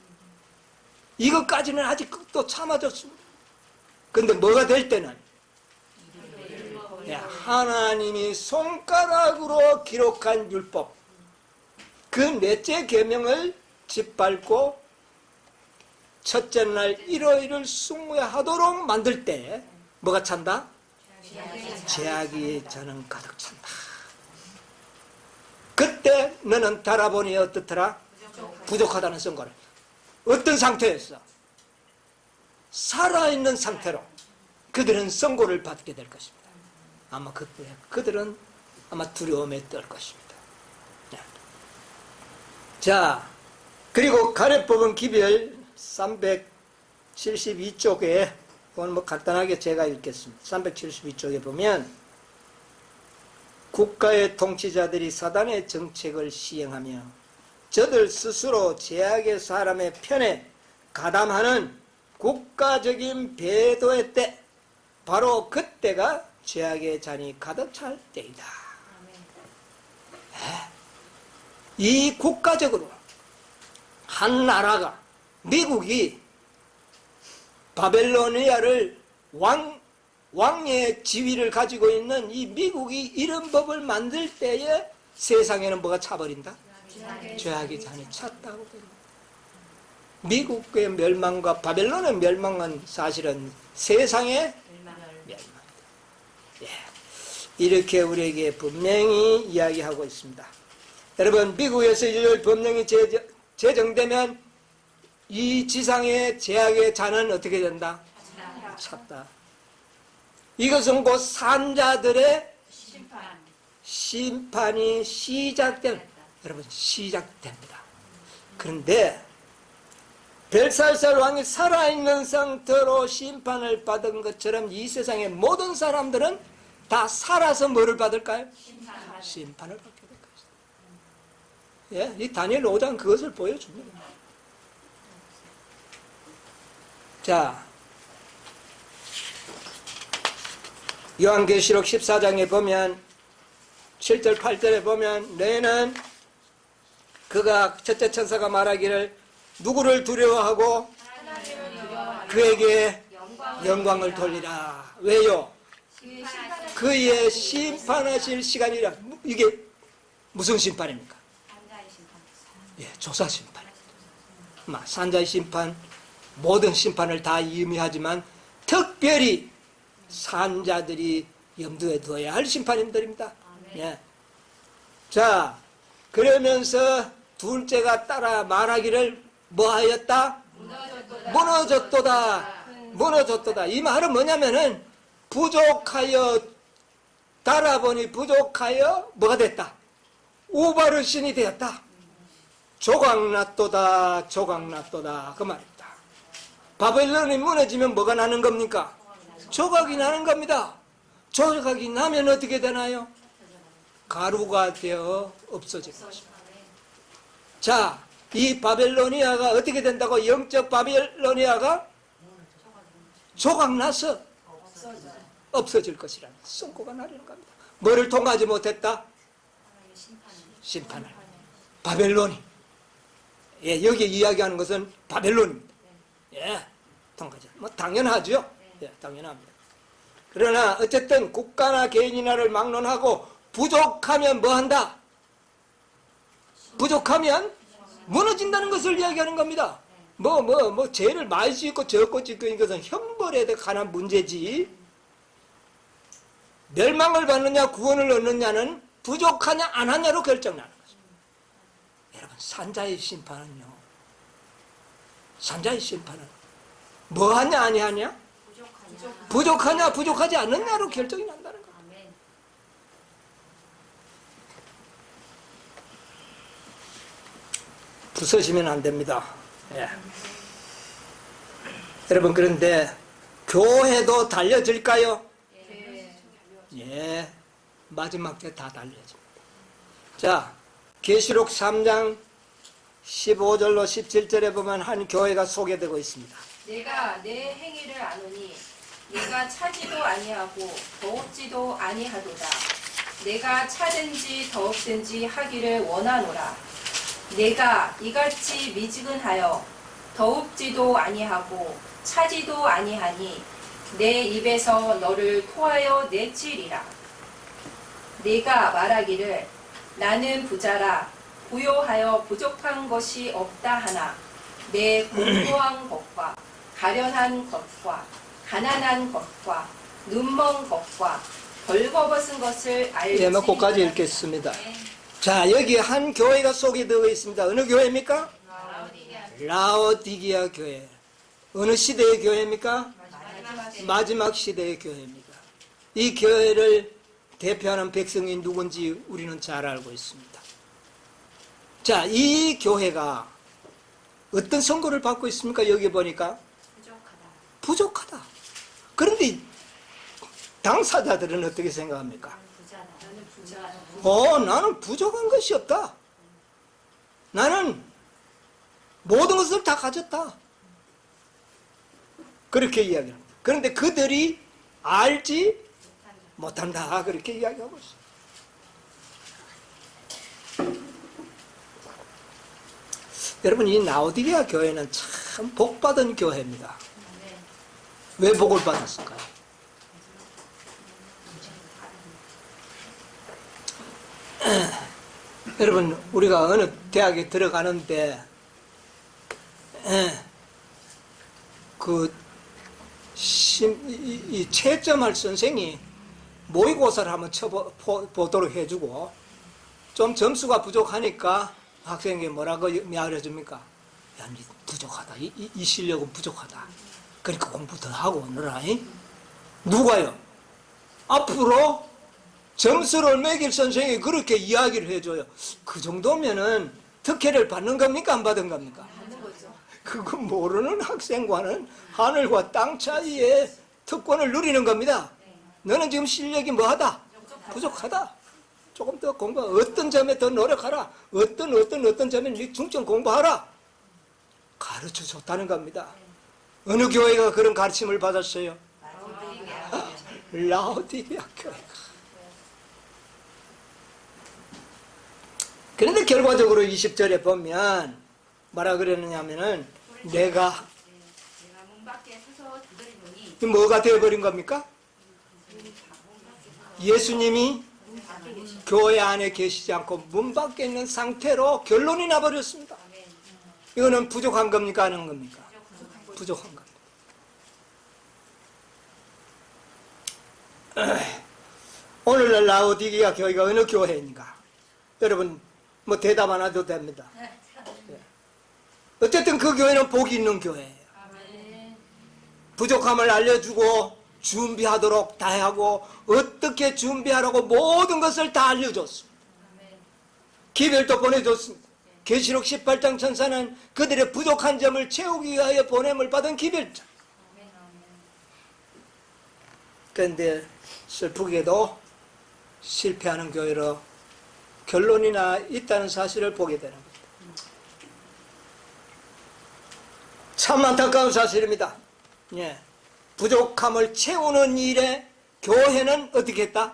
이것까지는 아직 또 참아줬습니다. 그런데 뭐가 될 때는 하나님이 손가락으로 기록한 율법 그 넷째 계명을 짓밟고 첫째 날 일요일을 숙무하도록 만들 때 뭐가 찬다? 죄악의 잔은 가득 찬다. 그때 너는 달아보니 어떻더라? 부족하다는 선고를. 어떤 상태였어? 살아있는 상태로 그들은 선고를 받게 될 것입니다. 아마 그때 그들은 아마 두려움에 떨 것입니다. 자, 그리고 가래법은 기별 372쪽에 오늘 뭐 간단하게 제가 읽겠습니다. 372쪽에 보면 국가의 통치자들이 사단의 정책을 시행하며 저들 스스로 죄악의 사람의 편에 가담하는 국가적인 배도의 때 바로 그때가 죄악의 잔이 가득 찰 때이다. 이 국가적으로 한 나라가 미국이 바벨로니아를 왕의 지위를 가지고 있는 이 미국이 이런 법을 만들 때에 세상에는 뭐가 차버린다? 죄악의 잔이 찼다고 됩니다. 미국의 멸망과 바벨론의 멸망은 사실은 세상의 멸망입니다. 이렇게 우리에게 분명히 이야기하고 있습니다. 여러분, 미국에서 이 법령이 제정되면 이 지상의 죄악의 잔은 어떻게 된다? 찼다. 이것은 곧 산자들의 심판이 여러분, 시작됩니다. 그런데 벨사살 왕이 살아있는 상태로 심판을 받은 것처럼 이 세상의 모든 사람들은 다 살아서 뭐를 받을까요? 심판을 받게 될 것이다. 이 다니엘 5장 그것을 보여줍니다. 자, 요한계시록 14장에 보면 7절 8절에 보면 너희는 그가 첫째 천사가 말하기를 누구를 두려워하고 하나님을 두려워하며 그에게 영광을 영광을 돌리라. 왜요? 심판하실 그의 심판하실 시간이라. 이게 무슨 심판입니까? 산자의 심판. 예, 조사 심판. 산자의 심판, 모든 심판을 다 의미하지만 특별히 산자들이 염두에 두어야 할 심판인들입니다. 예. 자, 그러면서 둘째가 따라 말하기를 뭐하였다? 무너졌도다. 무너졌도다. 이 말은 뭐냐면은 부족하여 달아보니 부족하여 뭐가 됐다? 우바르신이 되었다. 조각났도다. 조각났도다. 그 말입니다. 바벨론이 무너지면 뭐가 나는 겁니까? 조각이 나는 겁니다. 조각이 나면 어떻게 되나요? 가루가 되어 없어질 것입니다. 자, 이 바벨로니아가 어떻게 된다고? 영적 바벨로니아가 조각나서 없어질 것이라는 선고가 나리는 겁니다. 뭐를 통하지 못했다? 심판을. 바벨론이. 예, 여기 이야기하는 것은 바벨론입니다. 예, 통하지. 뭐 당연하죠. 예, 당연합니다. 그러나 어쨌든 국가나 개인이나를 막론하고 부족하면 뭐 한다? 부족하면 무너진다는 것을 이야기하는 겁니다. 죄를 많이 짓고 적고 짓고 이것은 형벌에 관한 문제지. 멸망을 받느냐 구원을 얻느냐는 부족하냐 안 하냐로 결정나는 것입니다. 여러분, 산자의 심판은요. 산자의 심판은 뭐 하냐 아니하냐? 부족하냐 부족하지 않느냐로 결정이 난다는 거예요. 부서지면 안 됩니다. 예. 여러분, 그런데 교회도 달려질까요? 예, 마지막 때 다 달려집니다. 자, 계시록 3장 15절로 17절에 보면 한 교회가 소개되고 있습니다. 내가 내 행위를 아노니 내가 차지도 아니하고 더없지도 아니하도다. 내가 차든지 더없든지 하기를 원하노라. 내가 이같이 미지근하여 더웁지도 아니하고 차지도 아니하니 내 입에서 너를 토하여 내치리라. 내가 말하기를 나는 부자라 부요하여 부족한 것이 없다 하나 내 공고한 것과 가련한 것과 가난한 것과 눈먼 것과 벌거벗은 것을 알지. 예, 거기까지 읽겠습니다. 자, 여기 한 교회가 소개되어 있습니다. 어느 교회입니까? 라오디게아 교회. 어느 시대의 교회입니까? 마지막 시대의 교회입니다. 이 교회를 대표하는 백성이 누군지 우리는 잘 알고 있습니다. 자, 이 교회가 어떤 선고를 받고 있습니까? 여기 보니까 부족하다. 그런데 당사자들은 어떻게 생각합니까? 나는 부족한 것이 없다. 나는 모든 것을 다 가졌다. 그렇게 이야기합니다. 그런데 그들이 알지 못한다. 그렇게 이야기하고 있어요. 여러분, 이 라오디게아 교회는 참 복받은 교회입니다. 왜 복을 받았을까요? 여러분, 우리가 어느 대학에 들어가는데 이 채점할 선생이 모의고사를 한번 쳐보도록 해주고 좀 점수가 부족하니까 학생에게 뭐라고 말해줍니까? 야, 니 부족하다. 이 실력은 부족하다. 그러니까 공부 더 하고 오너라. 누가요? 앞으로 점수를 매길 선생이 그렇게 이야기를 해줘요. 그 정도면은 특혜를 받는 겁니까? 안 받은 겁니까? 그거 모르는 학생과는 하늘과 땅 차이에 특권을 누리는 겁니다. 너는 지금 실력이 뭐하다? 부족하다. 조금 더 공부, 어떤 점에 더 노력하라. 어떤 점에 네 중점 공부하라. 가르쳐 줬다는 겁니다. 어느 교회가 그런 가르침을 받았어요? 라오디게아 교회가. 그런데 결과적으로 20절에 보면 뭐라 그랬느냐면은 내가 내가 문 밖에 서서 두드리노니 뭐가 되어버린 겁니까? 예수님이 교회 안에 계시지 않고 문 밖에 있는 상태로 결론이 나버렸습니다. 아멘. 이거는 부족한 겁니까? 아닌 겁니까? 부족한 겁니다. 오늘날 라오디게아 교회가 어느 교회인가? 여러분 뭐 대답 안 해도 됩니다. 어쨌든 그 교회는 복이 있는 교회예요. 아멘. 부족함을 알려주고 준비하도록 다 하고 어떻게 준비하라고 모든 것을 다 알려줬습니다. 아멘. 기별도 보내줬습니다. 계시록 18장 천사는 그들의 부족한 점을 채우기 위하여 보냄을 받은 기별자. 아멘. 아멘. 그런데 슬프게도 실패하는 교회로 결론이나 있다는 사실을 보게 되는 겁니다. 참 안타까운 사실입니다. 예. 부족함을 채우는 일에 교회는 어떻게 했다?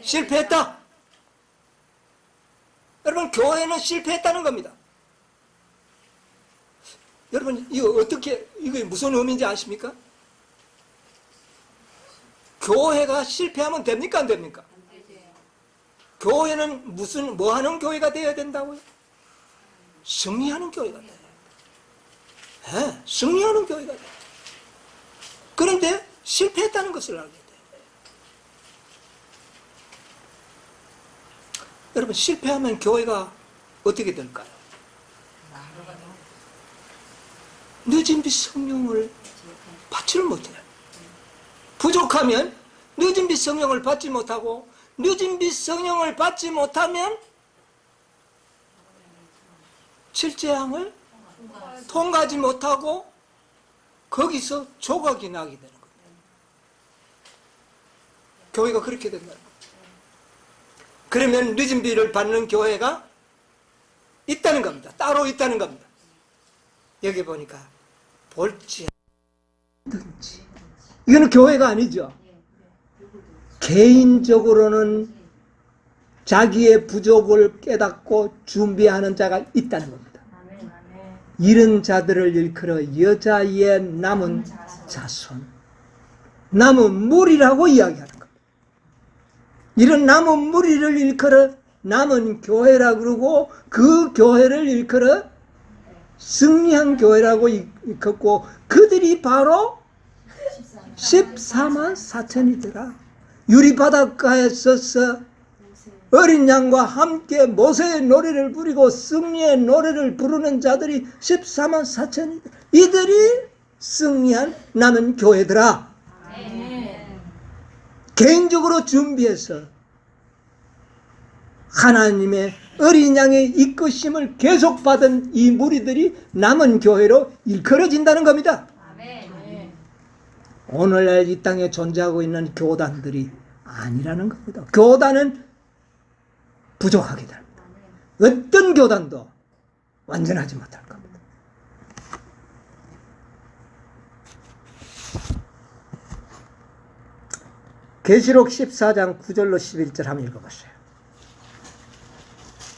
실패했다. 여러분, 교회는 실패했다는 겁니다. 여러분, 이게 무슨 의미인지 아십니까? 교회가 실패하면 됩니까? 안 됩니까? 교회는 뭐 하는 교회가 되어야 된다고요? 승리하는 교회가 돼요. 네, 승리하는 교회가 돼요. 그런데 실패했다는 것을 알게 돼요. 여러분, 실패하면 교회가 어떻게 될까요? 늦은 빛 성령을 받지를 못해요. 부족하면 늦은 빛 성령을 받지 못하고, 늦은 빛 성령을 받지 못하면 실재앙을 통과하지 못하고 거기서 조각이 나게 되는 겁니다. 교회가 그렇게 된다는 겁니다. 그러면 늦은 빛을 받는 교회가 있다는 겁니다. 따로 있다는 겁니다. 여기 보니까 볼지 않든지, 이거는 교회가 아니죠. 개인적으로는 자기의 부족을 깨닫고 준비하는 자가 있다는 겁니다. 이런 자들을 일컬어 여자의 남은 자손, 남은 무리라고 이야기하는 겁니다. 이런 남은 무리를 일컬어 남은 교회라 그러고, 그 교회를 일컬어 승리한 교회라고 일컫고, 그들이 바로 14만 4천이더라. 유리바닷가에 서서 어린 양과 함께 모세의 노래를 부리고 승리의 노래를 부르는 자들이 14만 4천이더라. 이들이 승리한 남은 교회더라. 개인적으로 준비해서 하나님의 어린 양의 이끄심을 계속 받은 이 무리들이 남은 교회로 일컬어진다는 겁니다. 오늘날 이 땅에 존재하고 있는 교단들이 아니라는 겁니다. 교단은 부족하게 됩니다. 어떤 교단도 완전하지 못할 겁니다. 계시록 14장 9절로 11절 한번 읽어보세요.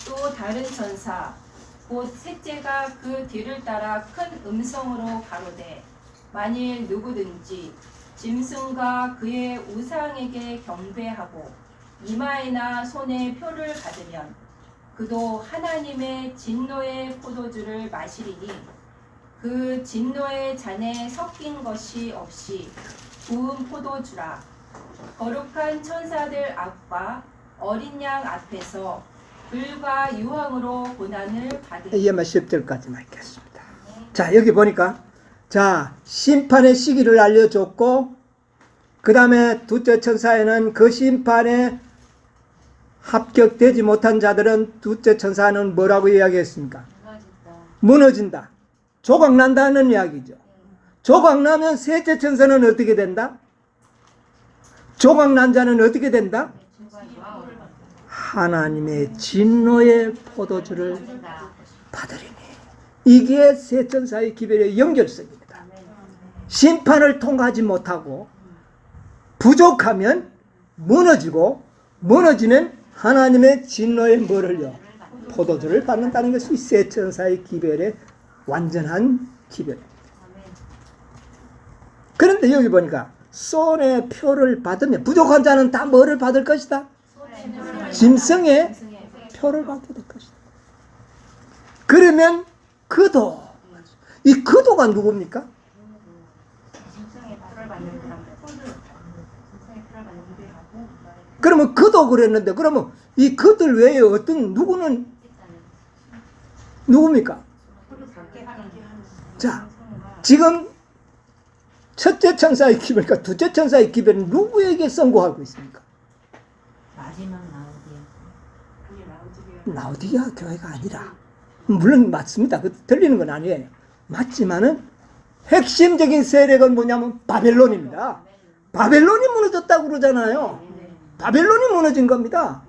또 다른 천사 곧 셋째가 그 뒤를 따라 큰 음성으로 가로되 만일 누구든지 짐승과 그의 우상에게 경배하고 이마에나 손에 표를 받으면 그도 하나님의 진노의 포도주를 마시리니 그 진노의 잔에 섞인 것이 없이 부은 포도주라. 거룩한 천사들 앞과 어린 양 앞에서 불과 유황으로 고난을 받으리니. 이해만 10절까지만 읽겠습니다. 자, 여기 보니까 자, 심판의 시기를 알려줬고, 그 다음에 둘째 천사에는 그 심판에 합격되지 못한 자들은 둘째 천사는 뭐라고 이야기했습니까? 무너진다. 조각난다는 이야기죠. 조각나면 셋째 천사는 어떻게 된다? 조각난 자는 어떻게 된다? 하나님의 진노의 포도주를 받으리니. 이게 세 천사의 기별의 연결성입니다. 심판을 통과하지 못하고 부족하면 무너지고, 무너지는 하나님의 진노의 뭐를요? 포도주를 받는다는 것이 세 천사의 기별의 완전한 기별. 그런데 여기 보니까 손의 표를 받으면 부족한 자는 다 뭐를 받을 것이다? 짐승의 표를 받게 될 것이다. 그러면 그도, 이 그도가 누굽니까? 그러면 그도 그랬는데, 그러면 이 그들 외에 어떤 누구는 누굽니까? 자, 지금 첫째 천사의 기별과 둘째 천사의 기별은 누구에게 선고하고 있습니까? 마지막 라오디게아 교회가 아니라, 물론 맞습니다. 그 들리는 건 아니에요. 맞지만은 핵심적인 세력은 뭐냐면 바벨론입니다. 바벨론이 무너졌다고 그러잖아요. 바벨론이 무너진 겁니다.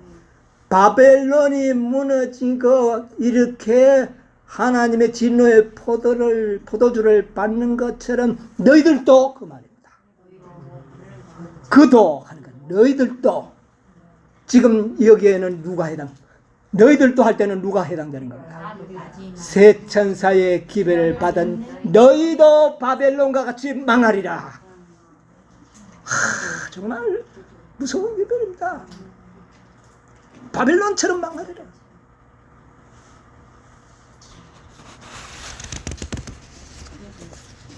바벨론이 무너진 거 이렇게 하나님의 진노의 포도주를 받는 것처럼 너희들도 그 말입니다. 그도 하는 거 너희들도 지금 여기에는 누가 너희들도 할 때는 누가 해당되는 겁니다. 세 천사의 기별을 받은 너희도 바벨론과 같이 망하리라. 정말 무서운 기별입니다. 바벨론처럼 망하리라.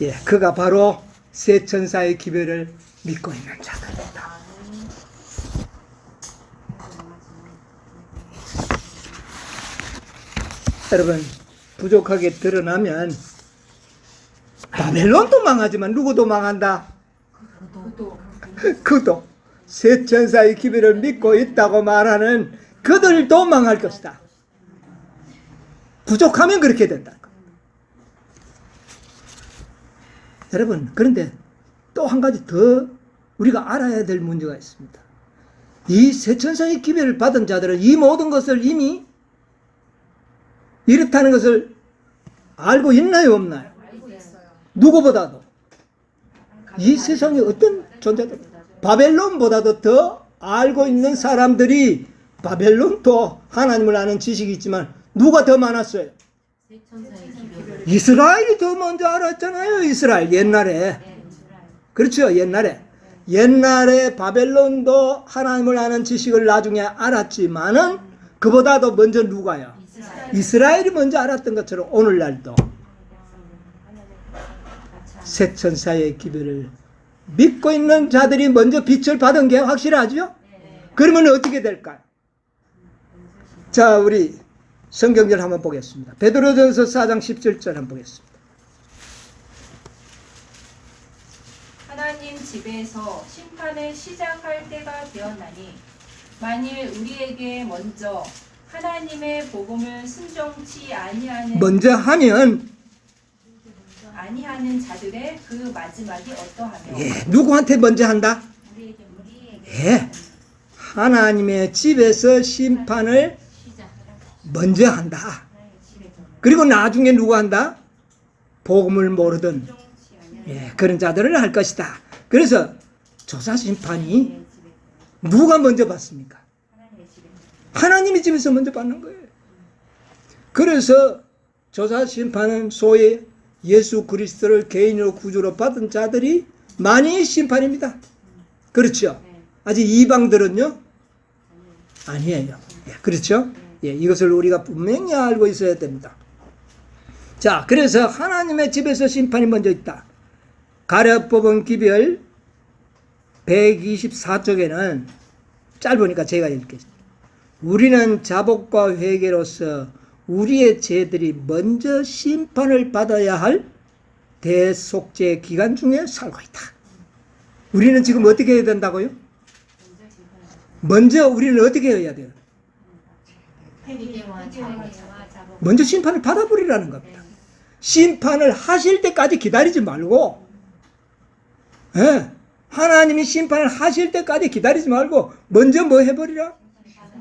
예, 그가 바로 세 천사의 기별을 믿고 있는 자들입니다. 여러분, 부족하게 드러나면 바벨론도 망하지만 누구도 망한다? 그도 세 천사의 기별을 믿고 있다고 말하는 그들도 망할 것이다. 부족하면 그렇게 된다. 여러분, 그런데 또 한 가지 더 우리가 알아야 될 문제가 있습니다. 이 세 천사의 기별을 받은 자들은 이 모든 것을 이미 이렇다는 것을 알고 있나요, 없나요? 누구보다도 이 세상에 어떤 존재들, 바벨론보다도 더 알고 있는 사람들이, 바벨론도 하나님을 아는 지식이 있지만 누가 더 많았어요? 이스라엘이 더 먼저 알았잖아요. 이스라엘 옛날에. 그렇죠. 옛날에 바벨론도 하나님을 아는 지식을 나중에 알았지만은 그보다도 먼저 누가요? 이스라엘이 먼저 알았던 것처럼 오늘날도 세 천사의 기별을 믿고 있는 자들이 먼저 빛을 받은 게 확실하죠? 그러면 어떻게 될까요? 자, 우리 성경절 한번 보겠습니다. 베드로전서 4장 17절 한번 보겠습니다. 하나님 집에서 심판을 시작할 때가 되었나니 만일 우리에게 먼저 하나님의 복음을 순종치 아니하는 자들의 그 마지막이 어떠하며? 예, 누구한테 먼저 한다? 예, 하나님의 집에서 심판을 먼저 한다. 그리고 나중에 누구 한다? 복음을 모르던 그런 자들을 할 것이다. 그래서 조사 심판이 누가 먼저 받습니까? 하나님의 집에서 먼저 받는 거예요. 그래서 조사 심판은 소위 예수 그리스도를 개인으로 구주로 받은 자들이 많이 심판입니다. 그렇죠? 아직 이방들은요? 아니에요. 그렇죠? 이것을 우리가 분명히 알고 있어야 됩니다. 자, 그래서 하나님의 집에서 심판이 먼저 있다. 가룟 뽑은 기별 124쪽에는 짧으니까 제가 읽겠습니다. 우리는 자복과 회개로서 우리의 죄들이 먼저 심판을 받아야 할 대속죄 기간 중에 살고 있다. 우리는 지금 어떻게 해야 된다고요? 먼저 우리는 어떻게 해야 돼요? 먼저 심판을 받아버리라는 겁니다. 심판을 하실 때까지 기다리지 말고, 하나님이 심판을 하실 때까지 기다리지 말고 먼저 뭐 해버리라?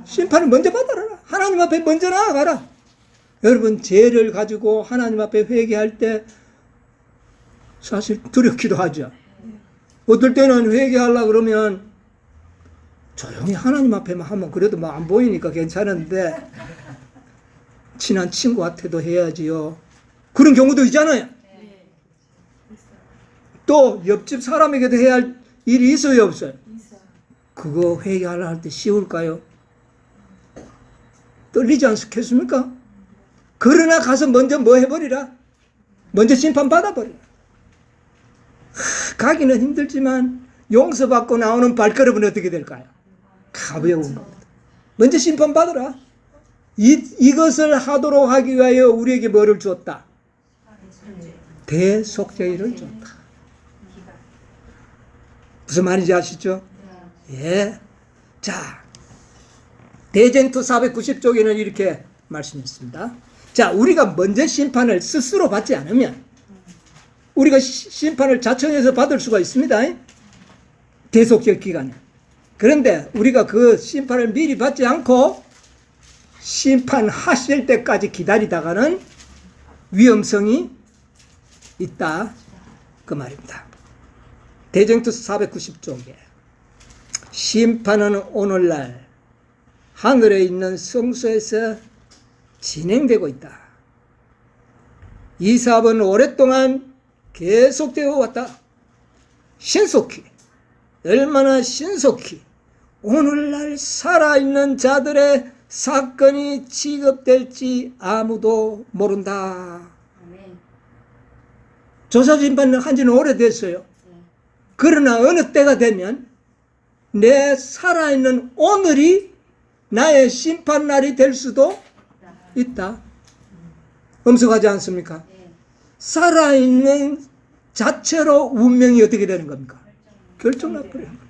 심판을 먼저 받아라. 하나님 앞에 먼저 나아가라. 여러분, 죄를 가지고 하나님 앞에 회개할 때 사실 두렵기도 하죠. 어떨 때는 회개하려고 그러면 조용히 하나님 앞에만 하면 그래도 뭐 안 보이니까 괜찮은데, 친한 친구한테도 해야지요. 그런 경우도 있잖아요. 네. 또 옆집 사람에게도 해야 할 일이 있어요, 없어요? 그거 회개하려 할 때 쉬울까요? 떨리지 않겠습니까? 그러나 가서 먼저 뭐 해버리라? 먼저 심판받아버리라. 가기는 힘들지만 용서받고 나오는 발걸음은 어떻게 될까요? 가벼운 겁니다. 먼저 심판받으라. 이것을 하도록 하기 위하여 우리에게 뭐를 주었다? 대속죄를 줬다. 무슨 말인지 아시죠? 예. 자, 대쟁투 490쪽에는 이렇게 말씀했습니다. 자, 우리가 먼저 심판을 스스로 받지 않으면 우리가 심판을 자청해서 받을 수가 있습니다. 대속죄 기간에. 그런데 우리가 그 심판을 미리 받지 않고 심판하실 때까지 기다리다가는 위험성이 있다. 그 말입니다. 대쟁투 490쪽에 심판은 오늘날 하늘에 있는 성소에서 진행되고 있다. 이 사업은 오랫동안 계속되어 왔다. 신속히, 얼마나 신속히 오늘날 살아있는 자들의 사건이 취급될지 아무도 모른다. 아멘. 조사심판 한 지는 오래됐어요. 그러나 어느 때가 되면 내 살아있는 오늘이 나의 심판날이 될 수도 있다. 엄숙하지 않습니까? 네. 살아있는 자체로 운명이 어떻게 되는 겁니까? 결정나버려요.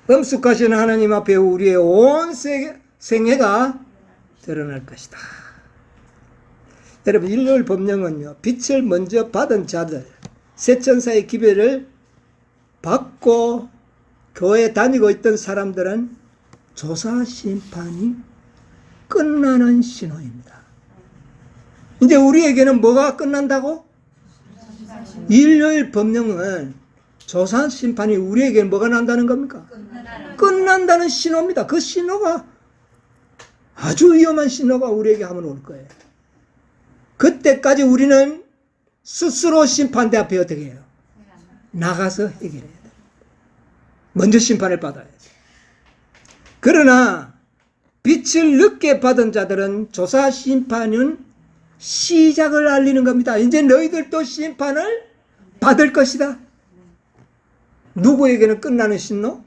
엄숙하신 하나님 앞에 우리의 온 생애가 드러날 것이다. 여러분, 일요일 법령은요, 빛을 먼저 받은 자들, 세천사의 기별을 받고 교회 다니고 있던 사람들은 조사 심판이 끝나는 신호입니다. 이제 우리에게는 뭐가 끝난다고? 일요일 법령은 조사 심판이 우리에게는 뭐가 난다는 겁니까? 끝난다는 신호입니다. 그 신호가 아주 위험한 신호가 우리에게 하면 올 거예요. 그때까지 우리는 스스로 심판대 앞에 어떻게 해요? 나가서 해결해야 돼요. 먼저 심판을 받아야 돼요. 그러나 빛을 늦게 받은 자들은 조사 심판은 시작을 알리는 겁니다. 이제 너희들도 심판을 받을 것이다. 누구에게는 끝나는 신호?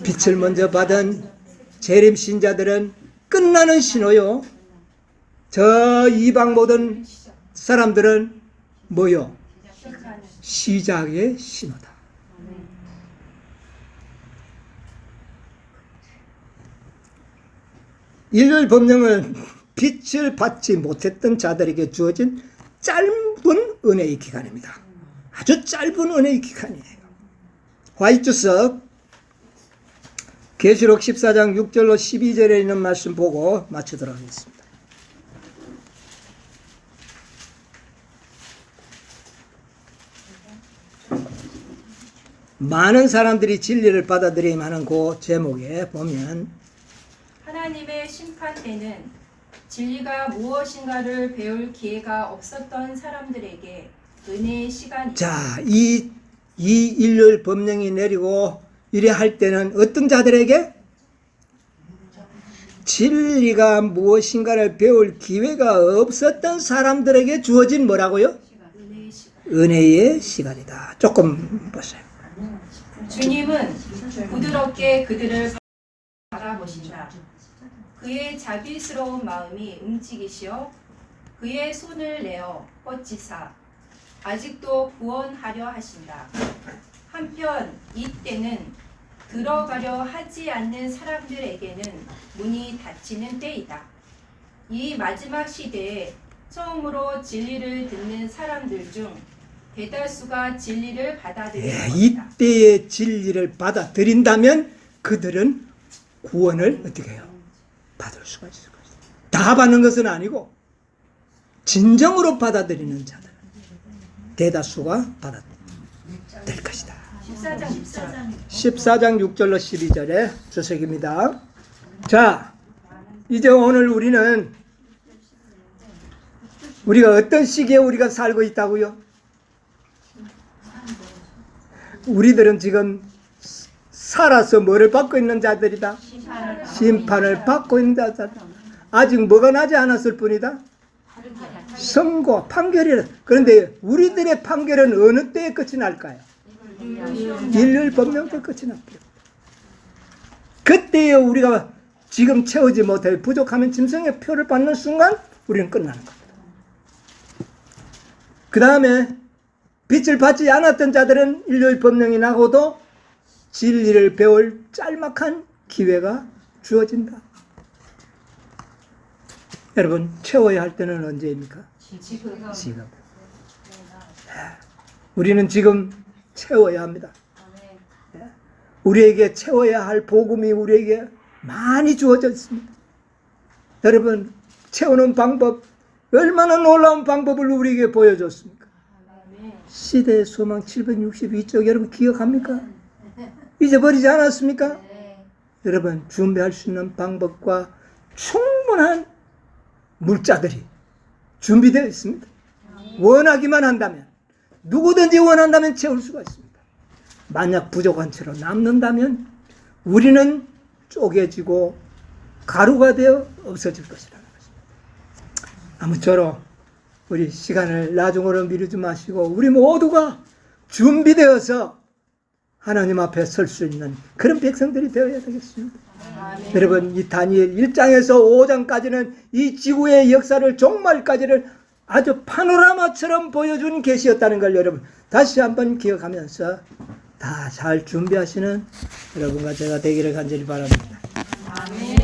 빛을 먼저 받은 재림 신자들은 끝나는 신호요. 저 이방 모든 사람들은 뭐요? 시작의 신호다. 일요일 법령은 빛을 받지 못했던 자들에게 주어진 짧은 은혜의 기간입니다. 아주 짧은 은혜의 기간이에요. 화이트석 계시록 14장 6절로 12절에 있는 말씀 보고 마치도록 하겠습니다. 많은 사람들이 진리를 받아들여야 하는 그 제목에 보면 하나님의 심판 때는 진리가 무엇인가를 배울 기회가 없었던 사람들에게 은혜의 시간이다. 자, 이 일요일 법령이 내리고 이래 할 때는 어떤 자들에게? 진리가 무엇인가를 배울 기회가 없었던 사람들에게 주어진 뭐라고요? 은혜의 시간. 은혜의 시간이다. 조금 보세요. 주님은 부드럽게 그들을 바라보신다. 그의 자비스러운 마음이 움직이시어 그의 손을 내어 뻗치사 아직도 구원하려 하신다. 한편 이때는 들어가려 하지 않는 사람들에게는 문이 닫히는 때이다. 이 마지막 시대에 처음으로 진리를 듣는 사람들 중 대다수가 진리를 받아들일 것이다. 이때의 진리를 받아들인다면 그들은 구원을 어떻게 해요? 받을 수가 있을 것이다. 다 받는 것은 아니고 진정으로 받아들이는 자들 대다수가 받아들일 것이다. 14장 14장 6절로 12절의 주석입니다. 자, 이제 오늘 우리가 어떤 시기에 우리가 살고 있다고요? 우리들은 지금 살아서 뭐를 받고 있는 자들이다? 심판을 받고 있는 자들. 아직 뭐가 나지 않았을 뿐이다? 선고, 판결이라. 그런데 우리들의 판결은 어느 때에 끝이 날까요? 일요일 법명 때 끝이 날게요. 그때에 우리가 지금 채우지 못해 부족하면 짐승의 표를 받는 순간 우리는 끝나는 겁니다. 그 다음에 빛을 받지 않았던 자들은 일요일 법령이 나고도 진리를 배울 짤막한 기회가 주어진다. 여러분, 채워야 할 때는 언제입니까? 지금. 우리는 지금 채워야 합니다. 우리에게 채워야 할 복음이 우리에게 많이 주어져 있습니다. 여러분, 채우는 방법, 얼마나 놀라운 방법을 우리에게 보여줬습니까? 시대의 소망 762쪽 여러분 기억합니까? 잊어버리지 않았습니까? 여러분, 준비할 수 있는 방법과 충분한 물자들이 준비되어 있습니다. 원하기만 한다면, 누구든지 원한다면 채울 수가 있습니다. 만약 부족한 채로 남는다면 우리는 쪼개지고 가루가 되어 없어질 것이라는 것입니다. 아무쪼록 우리 시간을 나중으로 미루지 마시고 우리 모두가 준비되어서 하나님 앞에 설 수 있는 그런 백성들이 되어야 되겠습니다. 여러분, 이 다니엘 1장에서 5장까지는 이 지구의 역사를 종말까지를 아주 파노라마처럼 보여준 계시였다는 걸 여러분 다시 한번 기억하면서 다 잘 준비하시는 여러분과 제가 되기를 간절히 바랍니다. 아멘.